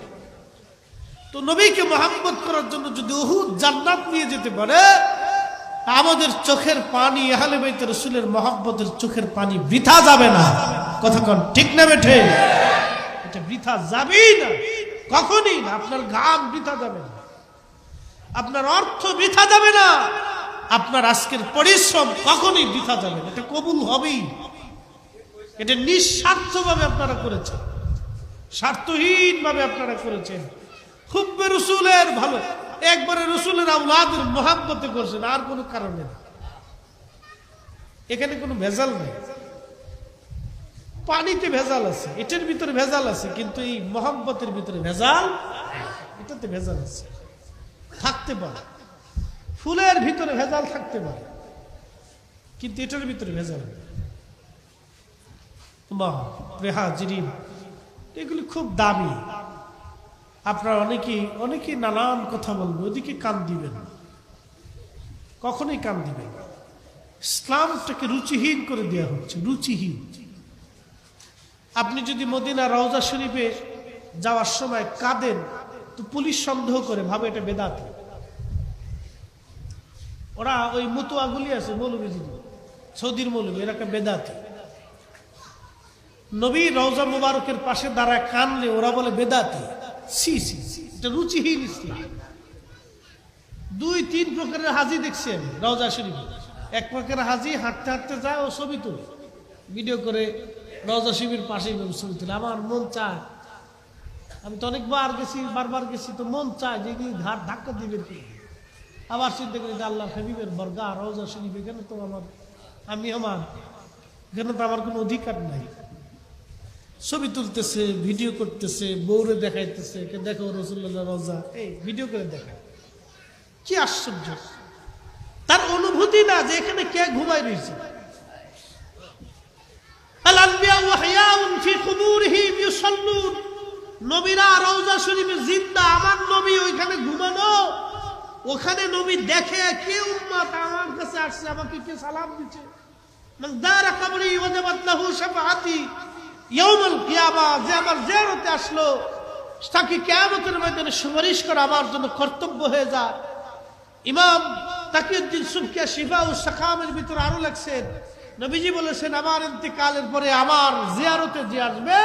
তো নবীকে মোহাম্মত করার জন্য যদি উহুদ জান্নাত নিয়ে যেতে পারে, আমাদের চোখের পানি, আহলে বাইত রাসূলের মোহাব্বতের চোখের পানি বৃথা যাবে না। কথা কোন ঠিক না বেঠে? এটা বৃথা যাবেই না, কখনই না। আপনার ঘাম বৃথা যাবে না, আপনার অর্থ বৃথা যাবে না, আপনার আজকের পরিশ্রম কখনই বৃথা যাবে না। এটা কবুল হবেই। এটা নিঃস্বার্থভাবে আপনারা করেছেন, স্বার্থহীন ভাবে আপনারা করেছেন। হুব্বে রাসূলের ভালো, একবারে রাসূলের আওলাদের মোহাব্বতে করছেন, আর কোনো কারণে না। এখানে কোনো ভেজাল নেই। পানিতে ভেজাল আছে, এটার ভিতরে ভেজাল আছে, কিন্তু এই মোহাব্বতের ভিতরে ভেজাল, এটাতে ভেজাল আছে, থাকতে পারে। ফুলের ভিতরে ভেজাল থাকতে পারে, কিন্তু এটার ভিতরে ভেজাল নেই। হাজিরিন, এগুলি খুব দামি। আপনারা অনেকেই নানান কথা বলবে, ওদিকে কান দিবেন না, কখনোই কান দিবেন না। ইসলামটাকে রুচিহীন করে দেওয়া হচ্ছে, রুচিহীন। আপনি যদি মদিনা রওজা শরীফে যাওয়ার সময় কাঁদেন, তো পুলিশ সন্দেহ করে, ভাবে এটা বেদাত। ওরা ওই মতুয়াগুলি আছে, মৌলবীজি, সৌদির মৌলবী, এরা একটা বেদাতি। নবী রওজা মুবারকের পাশে দাঁড়ায় কানলে ওরা বলে বেদাতি। সি সি সি, এটা রুচিহীন ইসলাম। 2-3 প্রকারের হাজি দেখছি আমি রওজা শরীফে। এক প্রকারের হাজি হাঁটতে হাঁটতে যায়, ও ছবি তুলে ভিডিও করে রওজা শরীফের পাশে ছবি তুলে। আমার মন চায়, আমি তো অনেকবার গেছি, বারবার গেছি, তো মন চায় যে ঘাট ধাক্কা দিবেন কি। আবার চিন্তা করি আল্লাহ হাবিবের বরগাহ রওজা শরীফ, এখানে তো এখানে তো আমার কোনো অধিকার নাই। ছবি তুলতেছে, ভিডিও করতেছে, বউরে দেখাইতেছে, দেখো রাসূলুল্লাহ রওজা, এই ভিডিও করে দেখায়। কি আশ্চর্য! তার অনুভূতি না যে এখানে কে ঘুমাই রয়েছে। আল আনবিয়া ওয়া হায়াউন ফি কুবুরিহিম ইউসাল্লুন, নবীরা রওজা শরীফে জিন্দা, আমার নবী ওইখানে ঘুমানো, ওখানে নবী দেখে কে উম্মত আমার কাছে আসছে, আমাকে কে সালাম দিচ্ছে। মান দারা কবরি ওয়াজাবাত লাহু শাফাআতি ইয়াউমুল কিয়ামা, যে আমার জিয়ারতে আসলো তাকে কিয়ামতের ময়দানে সুপারিশ করা আমার জন্য কর্তব্য হয়ে যায়। ইমাম তাকিউদ্দিন সুবকি শিফা ও সাকামের ভিতরে আরো লেখছেন, নবীজি বলেছেন আমার ইন্তেকালের পরে আমার জিয়ারতে যে আসবে,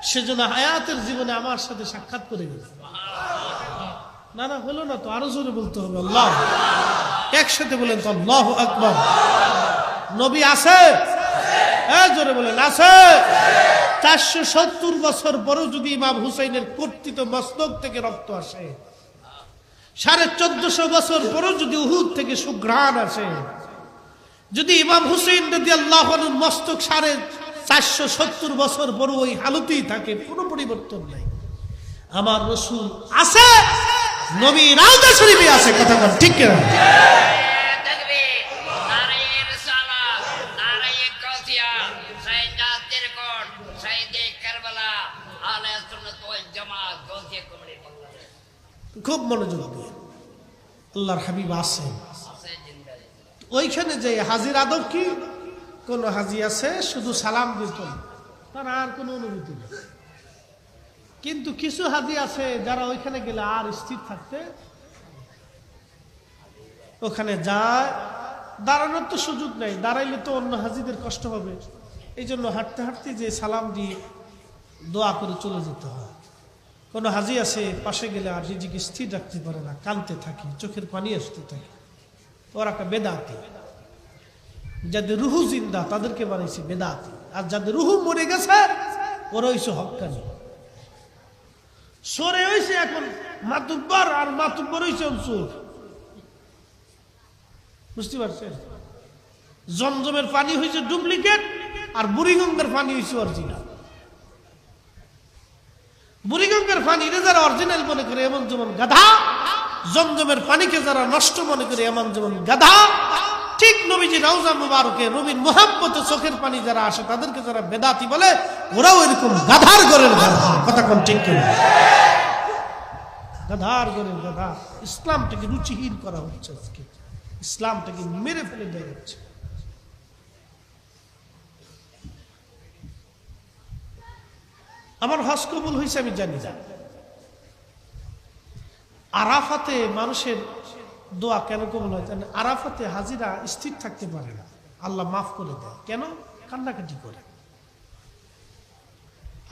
সেজন্য হায়াতের জীবনে আমার সাথে সাক্ষাৎ করে গেছে। না না হলো না তো, আরো জোরে বলতে হবে আল্লাহ। একসাথে বলেন তো আল্লাহু আকবার। নবী আছে? জোরে বলেন আছে। 470 বছর পরেও যদি ইমাম হুসাইনের কর্তৃত মস্তক থেকে রক্ত আসে, 1450 বছর পরেও যদি উহুদ থেকে সুঘ্রাণ আসে, যদি ইমাম হুসাইন রাদিয়াল্লাহু আনহুর মস্তক 470 বছর পরেও ওই হালতেই থাকে, কোনো পরিবর্তন নাই, আমার রাসূল আছে, নবী রাউদা শরীফে আছে। কথা বল ঠিক কিনা? খুব মনোযোগ দিয়ে আল্লাহর হাবিব আছেন। ওইখানে যে হাজির আদব কি? কোন হাজি আছে শুধু সালাম দিত, তার আর কোনো অনুভূতি নেই। কিন্তু কিছু হাজি আছে যারা ওইখানে গেলে আর স্থির থাকতে, ওখানে যায়, দাঁড়ানোর তো সুযোগ নেই, দাঁড়াইলে তো অন্য হাজিদের কষ্ট হবে, এই জন্য হাঁটতে হাঁটতে যে সালাম দিয়ে দোয়া করে চলে যেতে হয়। কোনো হাজি আছে পাশে গেলে আর নিজেকে স্থির রাখতে পারে না, কাঁদতে থাকে, চোখের পানি আসতে থাকে, ওরা একটা বেদাতি। যাদের রুহু জিন্দা তাদেরকে বানাইছে বেদাতি, আর যাদের রুহু মরে গেছে ওরা হইছে হক্কানি। সরে হইছে এখন মাতুব্বর, আর মাতুব্বর হইছে চোর। বুঝতে পারছেন? জমজমের পানি হয়েছে ডুপ্লিকেট, আর বুড়িগঙ্গার পানি হয়েছে অরিজিনাল। বুড়িগঙ্গার পানি যারা অরিজিনাল মনে করে এমন যেমন গাধা, জমজমের পানিকে যারা নষ্ট মনে করে এমন যেমন গাধা। ঠিক নবীজি রওজা মুবারকে নবীর মুহাব্বতে চোখের পানি যারা আসে তাদেরকে যারা বেদাতি বলে, ওরাও এরকম গাধার ঘরের গাধা। কথা কোন ঠিক কিনা? গাধার ঘরের গাধা। ইসলামটাকে রুচিহীন করা হচ্ছে আজকে, ইসলামটাকে মেরে ফেলে দেওয়া হচ্ছে। আমার হজ কবুল হয়েছে আমি জানি না। আরাফাতে মানুষের দোয়া কেন কবুল হয় জানেন? আরাফাতে হাজিরা স্থির থাকতে পারে না, আল্লাহ মাফ করে দেয়। কেন? কান্নাকাটি করে।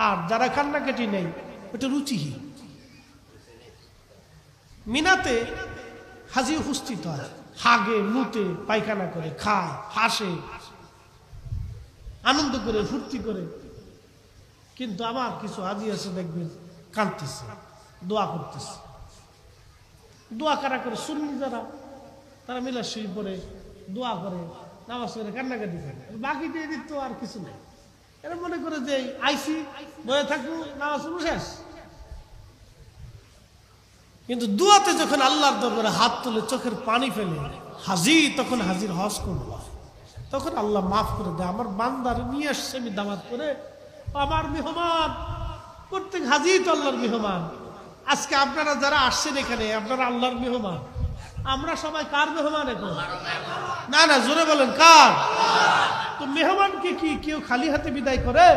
আর যারা কান্নাকাটি নেই ওটা রুচিহীন। মিনাতে হাজি উপস্থিত হয়, হাগে মুতে পায়খানা করে, খায়, হাসে, আনন্দ করে, ফুর্তি করে। কিন্তু আমার কিছু হাজি আছে দেখবেন কাঁদতেছে, দোয়া করতেছে। দোয়া কারা করে? সুন্নি যারা, তারা মিলাদ শরীফ পড়ে, দোয়া করে, নামাজ পড়ে, কান্নাকাটি করে। বাকি দিয়ে দিত আর কিছু নেই। এরা মনে করে যে আইসি বয়ে থাকবো, নামাজ শেষ। কিন্তু দুয়াতে যখন আল্লাহর দরবারে হাত তুলে চোখের পানি ফেলে হাজি, তখন হাজির হজ করবো, তখন আল্লাহ মাফ করে দেয়। আমার বান্দার নিয়ে আসছে আমি দাওয়াত করে, আমার মেহমান। প্রত্যেক হাজি তো আল্লাহর মেহমান। আজকে আপনারা যারা আসছেন এখানে, আপনারা আল্লাহর মেহমান। আমরা সবাই কার মেহমান এখন? না না, জোরে বলেন কার? তো মেহমানকে কি কেউ খালি হাতে বিদায় করে?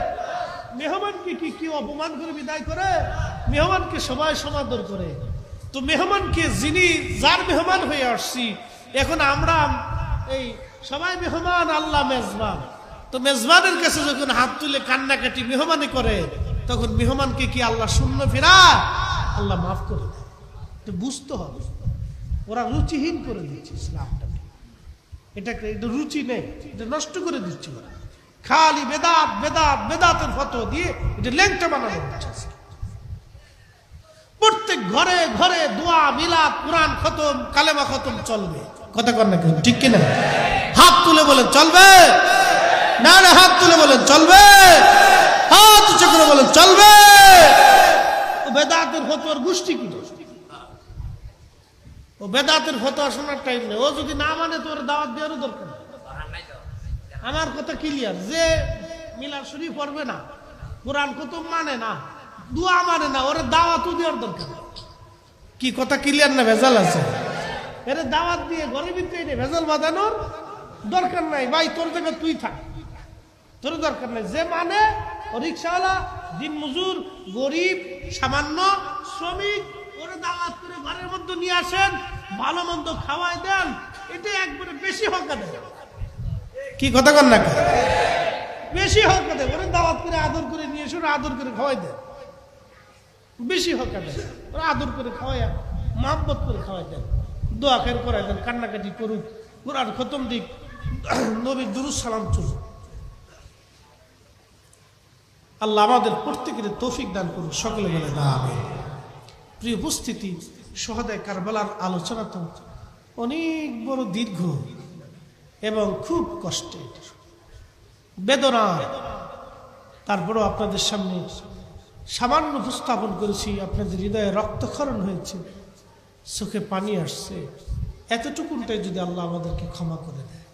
মেহমানকে কি কেউ অপমান করে বিদায় করে? মেহমানকে সবাই সমাদর করে। তো মেহমানকে যিনি, যার মেহমান হয়ে আসছি, এখন আমরা এই সবাই মেহমান, আল্লাহ মেজবান। তো মেজবানের কাছে যখন হাত তুলে কান্নাকাটি মেহমানি করে, তখন মেহমানকে কি আল্লাহ শূন্য ফেরা? আল্লাহ মাফ করে দেয়। তো বুঝতে হবে, ওরা রুচিহীন করে দিচ্ছে ইসলামটাকে। এটাকে এটা রুচি নেই, এটা নষ্ট করে দিচ্ছে ওরা। খালি বেদাত বেদাত বেদাতের ফতোয়া দিয়ে এটা ল্যাংটা বানানো হচ্ছে। প্রত্যেক ঘরে ঘরে দোয়া, মিলাদ, কোরআন খতম, কালেমা খতম চলবে। কথা কর না কেন? ঠিক কিনা? হাত তুলে বলেন চলবে? না না, হাত তুলে বলেন চলবে? হাত উঁচু করে বলেন চলবে? ও বেদাতের ফতোয়ার গোষ্ঠী কি? ও বেদাতের ফতোয়া শোনার টাইম নেই। ও যদি না মানে তোর দাওয়াত দেওয়ারও দরকার। আমার কথা ক্লিয়ার, যে মিলাদ শরীফ পড়বে না, কোরআন খতম মানে না, দোয়া মানে না, ওর দাওয়াতও দেওয়ার দরকার। কি কথা ক্লিয়ার না? ভেজাল আছে? এর দাওয়াত দিয়ে ঘরের ভিতরে ভেজাল বাঁধানোর দরকার নাই। ভাই তোর জায়গায় তুই থাক, তোর দরকার নাই। যে মানে ও রিক্সাওয়ালা, দিন মজুর, গরিব, সামান্য শ্রমিক, ওরা দাওয়াত করে ঘরের মধ্যে নিয়ে আসেন, ভালো মন্দ খাওয়াই দেন, এটা একবারে বেশি হকা দেয়। কি কথা কর না? বেশি হকা দেয়। ওরা দাওয়াত করে আদর করে নিয়ে এসে আদর করে খাওয়াই দেয়, বেশি হকা দেয়। ওরা আদর করে খাওয়াই মহব্বত করে খাওয়াই দেন, দোয়া খের করাই দেন, কান্নাকাটি করুক, কোরআন খতম দিক, নবীর দুরূদ সালাম চলুক। আল্লাহ আমাদের প্রত্যেকের তৌফিক দান করুন, সকলে বলে আমিন। প্রিয় উপস্থিতি, শুহাদায়ে কারবালার আলোচনা তো অনেক বড় দীর্ঘ এবং খুব কষ্টের, বেদনা। তারপরও আপনাদের সামনে সামান্য উপস্থাপন করেছি। আপনাদের হৃদয়ে রক্তক্ষরণ হয়েছে, চোখে পানি আসছে, এতটুকুনটাই যদি আল্লাহ আমাদেরকে ক্ষমা করে দেয়,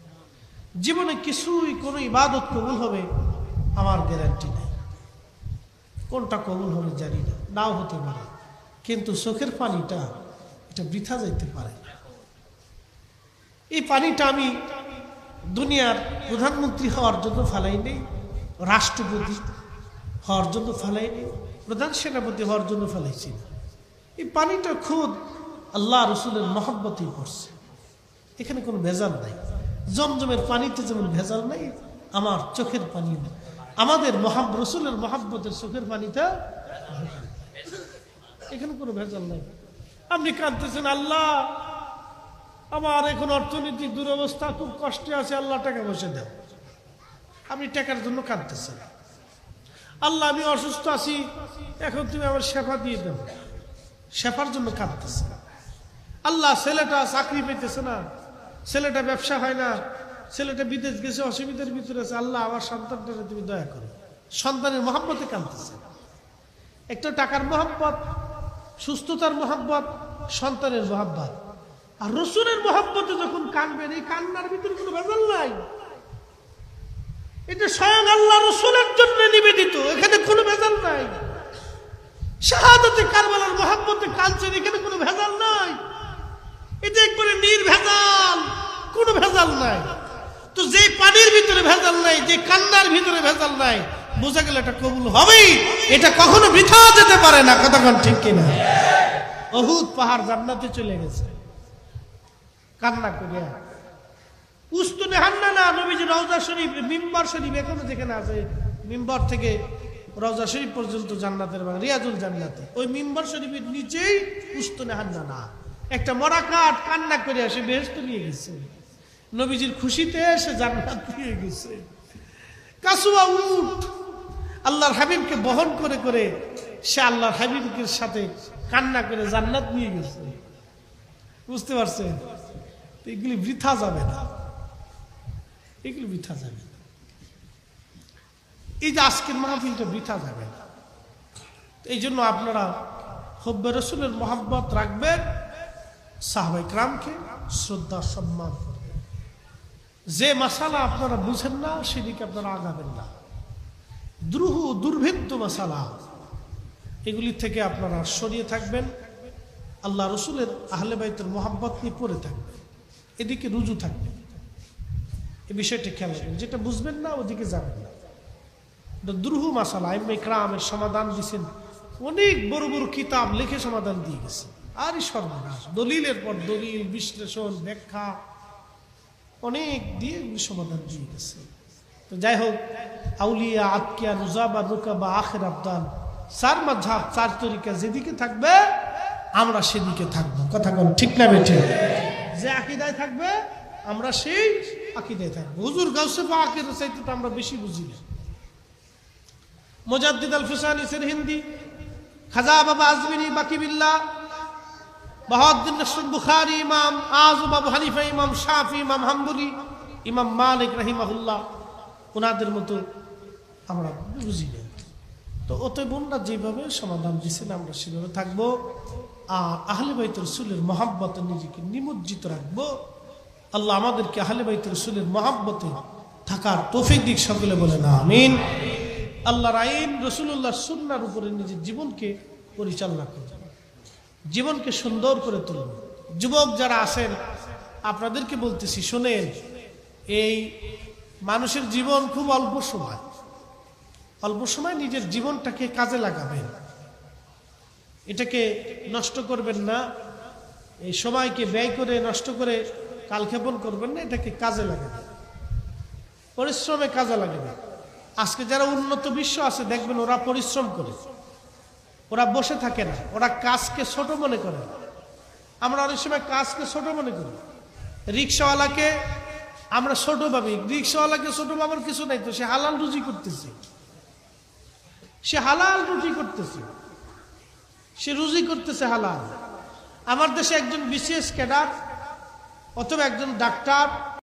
জীবনে কিছুই কোনো ইবাদত কবুল হবে আমার গ্যারান্টি নেই। কোনটা কবুল হবে জানি না, নাও হতে পারে, কিন্তু চোখের পানিটা এটা বৃথা যাইতে পারে না। এই পানিটা আমি দুনিয়ার প্রধানমন্ত্রী হওয়ার জন্য ফালাই নেই, রাষ্ট্রপতি হওয়ার জন্য ফালাই নেই, প্রধান সেনাপতি হওয়ার জন্য ফেলাইছি না। এই পানিটা খুদ আল্লাহ রসুলের মহব্বতেই পড়ছে, এখানে কোনো ভেজাল নাই। জমজমের পানিতে যেমন ভেজাল নাই, আমার চোখের পানি, আমাদের রসুলের মহব্বতের চোখের পানিটা, এখানে কোনো ভেজাল নাই। আপনি কাঁদতেছেন, আল্লাহ আমার এখন অর্থনৈতিক দুরবস্থা, খুব কষ্টে আছে, আল্লাহ টাকা পয়সা দেও। আপনি টাকার জন্য কাঁদতেছেন। আল্লাহ আমি অসুস্থ আছি, এখন তুমি আমার শেফা দিয়ে দাও, শেফার জন্য কাঁদতেছে। আল্লাহ ছেলেটা চাকরি পেতেছে না, ছেলেটা ব্যবসা হয় না, ছেলেটা বিদেশ গেছে, অসুবিধার ভিতরে আছে, আল্লাহ আমার সন্তানটা তুমি দয়া করো। সন্তানের মহব্বতে কাঁদতেছে। একটা টাকার মহব্বত, সুস্থতার মহব্বত, সন্তানের মহব্বত। আর রসুলের মহব্বতে যখন কাঁদবেন, এই কান্নার ভিতরে কোনো ভেজাল নাই, এটা স্বয়ং আল্লাহ রসুলের জন্য নিবেদিত, এখানে কোনো ভেজাল নাই। শাহাদাতে কারবালার মহব্বতে কাঁদছেন, এখানে কোনো ভেজাল নাই, এটা একবারে নির্ভেজাল, কোনো ভেজাল নাই। তো যে পানির ভিতরে ভেজাল নাই, যে কান্নার ভিতরে ভেজাল নাই, বোঝা গেল এটা কবুল হবেই, এটা কখনো বৃথা যেতে পারে না। কতক্ষণ ঠিক কিনা? উহুদ পাহাড় জান্নাতে চলে গেছে কান্না করিয়া। উস্তুনে হান্নানা নবীজি রওজা শরীফ, মিম্বার শরীফ এখনো যেখানে আছে, মিম্বার থেকে রওজা শরীফ পর্যন্ত জান্নাতের বাগান, রিয়াজুল জান্নাতে, ওই মিম্বার শরীফের নিচেই উস্তুনে হান্নানা একটা মরা কাঠ কান্না করে সে বেহেশত নিয়ে গেছে, নবীজির খুশিতে সে জান্নাত নিয়ে গেছে। কাসুয়া উট আল্লাহর হাবিবকে বহন করে করে সে আল্লাহর হাবিবের সাথে কান্না করে জান্নাত নিয়ে গেছে। বুঝতে পারছেন? এগুলি বৃথা যাবে না, এগুলি বৃথা যাবে না। এই যে আজকের মাহফিলটা বৃথা যাবে না। এই জন্য আপনারা হুব্বে রসুলের মহব্বত রাখবেন, সাহাবায়ে কেরামকে শ্রদ্ধা সম্মান করবেন। যে মাসালা আপনারা বুঝেন না সেদিকে আপনারা আগাবেন না। দুর্ভেদ্য মাসালা এগুলি থেকে আপনারা সরিয়ে থাকবেন। আল্লাহ রসুলের আহলে বাইতের মহব্বত নিয়ে পড়ে থাকবেন, এদিকে রুজু থাকবেন। এই বিষয়টা খেয়াল রাখবেন, যেটা বুঝবেন না ওদিকে যাবেন না। দুরূহ মাসালা আইম্মায়ে কেরামের সমাধান দিয়েছেন, অনেক বড় বড় কিতাব লিখে সমাধান দিয়ে গেছে। আরই সর্বনাশ, দলিলের পর দলিল, বিশ্লেষণ, ব্যাখ্যা অনেক দিয়ে সমাধান দিয়ে গেছে। তো যাই হোক, আউলিয়া, আতকিয়া, নুজাবা, নুকাবা, আখের আবদাল, চার মাযহাব, চার তরিকা যেদিকে থাকবে আমরা সেদিকে থাকবো। কথা বল ঠিক না বেঠে? যে আকীদায় থাকবে আমরা সেই আকীদায় থাকবো। হুজুর গাউসে পাকের চাইতে তো আমরা বেশি বুঝি না। মুজাদ্দিদ আল ফিসানি সিরহিন্দি, খাজা বাবা আজমিরি, বাকি বিল্লাহ, বাহাউদ্দিন নাসরুল বুখারী, ইমাম আযম আবু হানিফা, ইমাম শাফি, ইমাম হাম্বলি, ইমাম মালিক রাহিমাহুল্লাহ, ওনাদের মতো আমরা বুঝি না। তো অতএব ওনারা যেভাবে সমাধান দিচ্ছেন আমরা সেভাবে থাকবো। আর আহলে বাইত রাসূলের মহব্বতে নিজেকে নিমজ্জিত রাখবো। আল্লাহ আমাদেরকে আহলে বাইত রাসূলের মহব্বতে থাকার তৌফিক দিক, সকলে বলেন আমিন। আল্লাহর আইন, রাসূলুল্লাহর সুন্নাহর উপরে নিজের জীবনকে পরিচালনা করব, জীবনকে সুন্দর করে তুলব। যুবক যারা আছেন আপনাদেরকে বলতেছি, শোনেন, এই মানুষের জীবন খুব অল্প সময়, অল্প সময় নিজের জীবনটাকে কাজে লাগাবেন, এটাকে নষ্ট করবেন না। এই সময়কে ব্যয় করে নষ্ট করে কালক্ষেপণ করবেন না, এটাকে কাজে লাগাবেন, পরিশ্রমে কাজে লাগাবেন। আজকে যারা উন্নত বিশ্ব আছে দেখবেন ওরা পরিশ্রম করে, ওরা বসে থাকে না, ওরা কাজকে ছোট মনে করে না, আমরা অনেক সময় কাজকে ছোট মনে করি। রিক্সাওয়ালাকে আমরা ছোট ভাবি, রিক্সাওয়ালাকে ছোট ভাবার কিছু নাই তো, সে হালাল রুজি করতেছে, সে হালাল রুজি করতেছে, সে রুজি করতেছে হালাল। আমার দেশে একজন বিসিএস ক্যাডার অথবা একজন ডাক্তার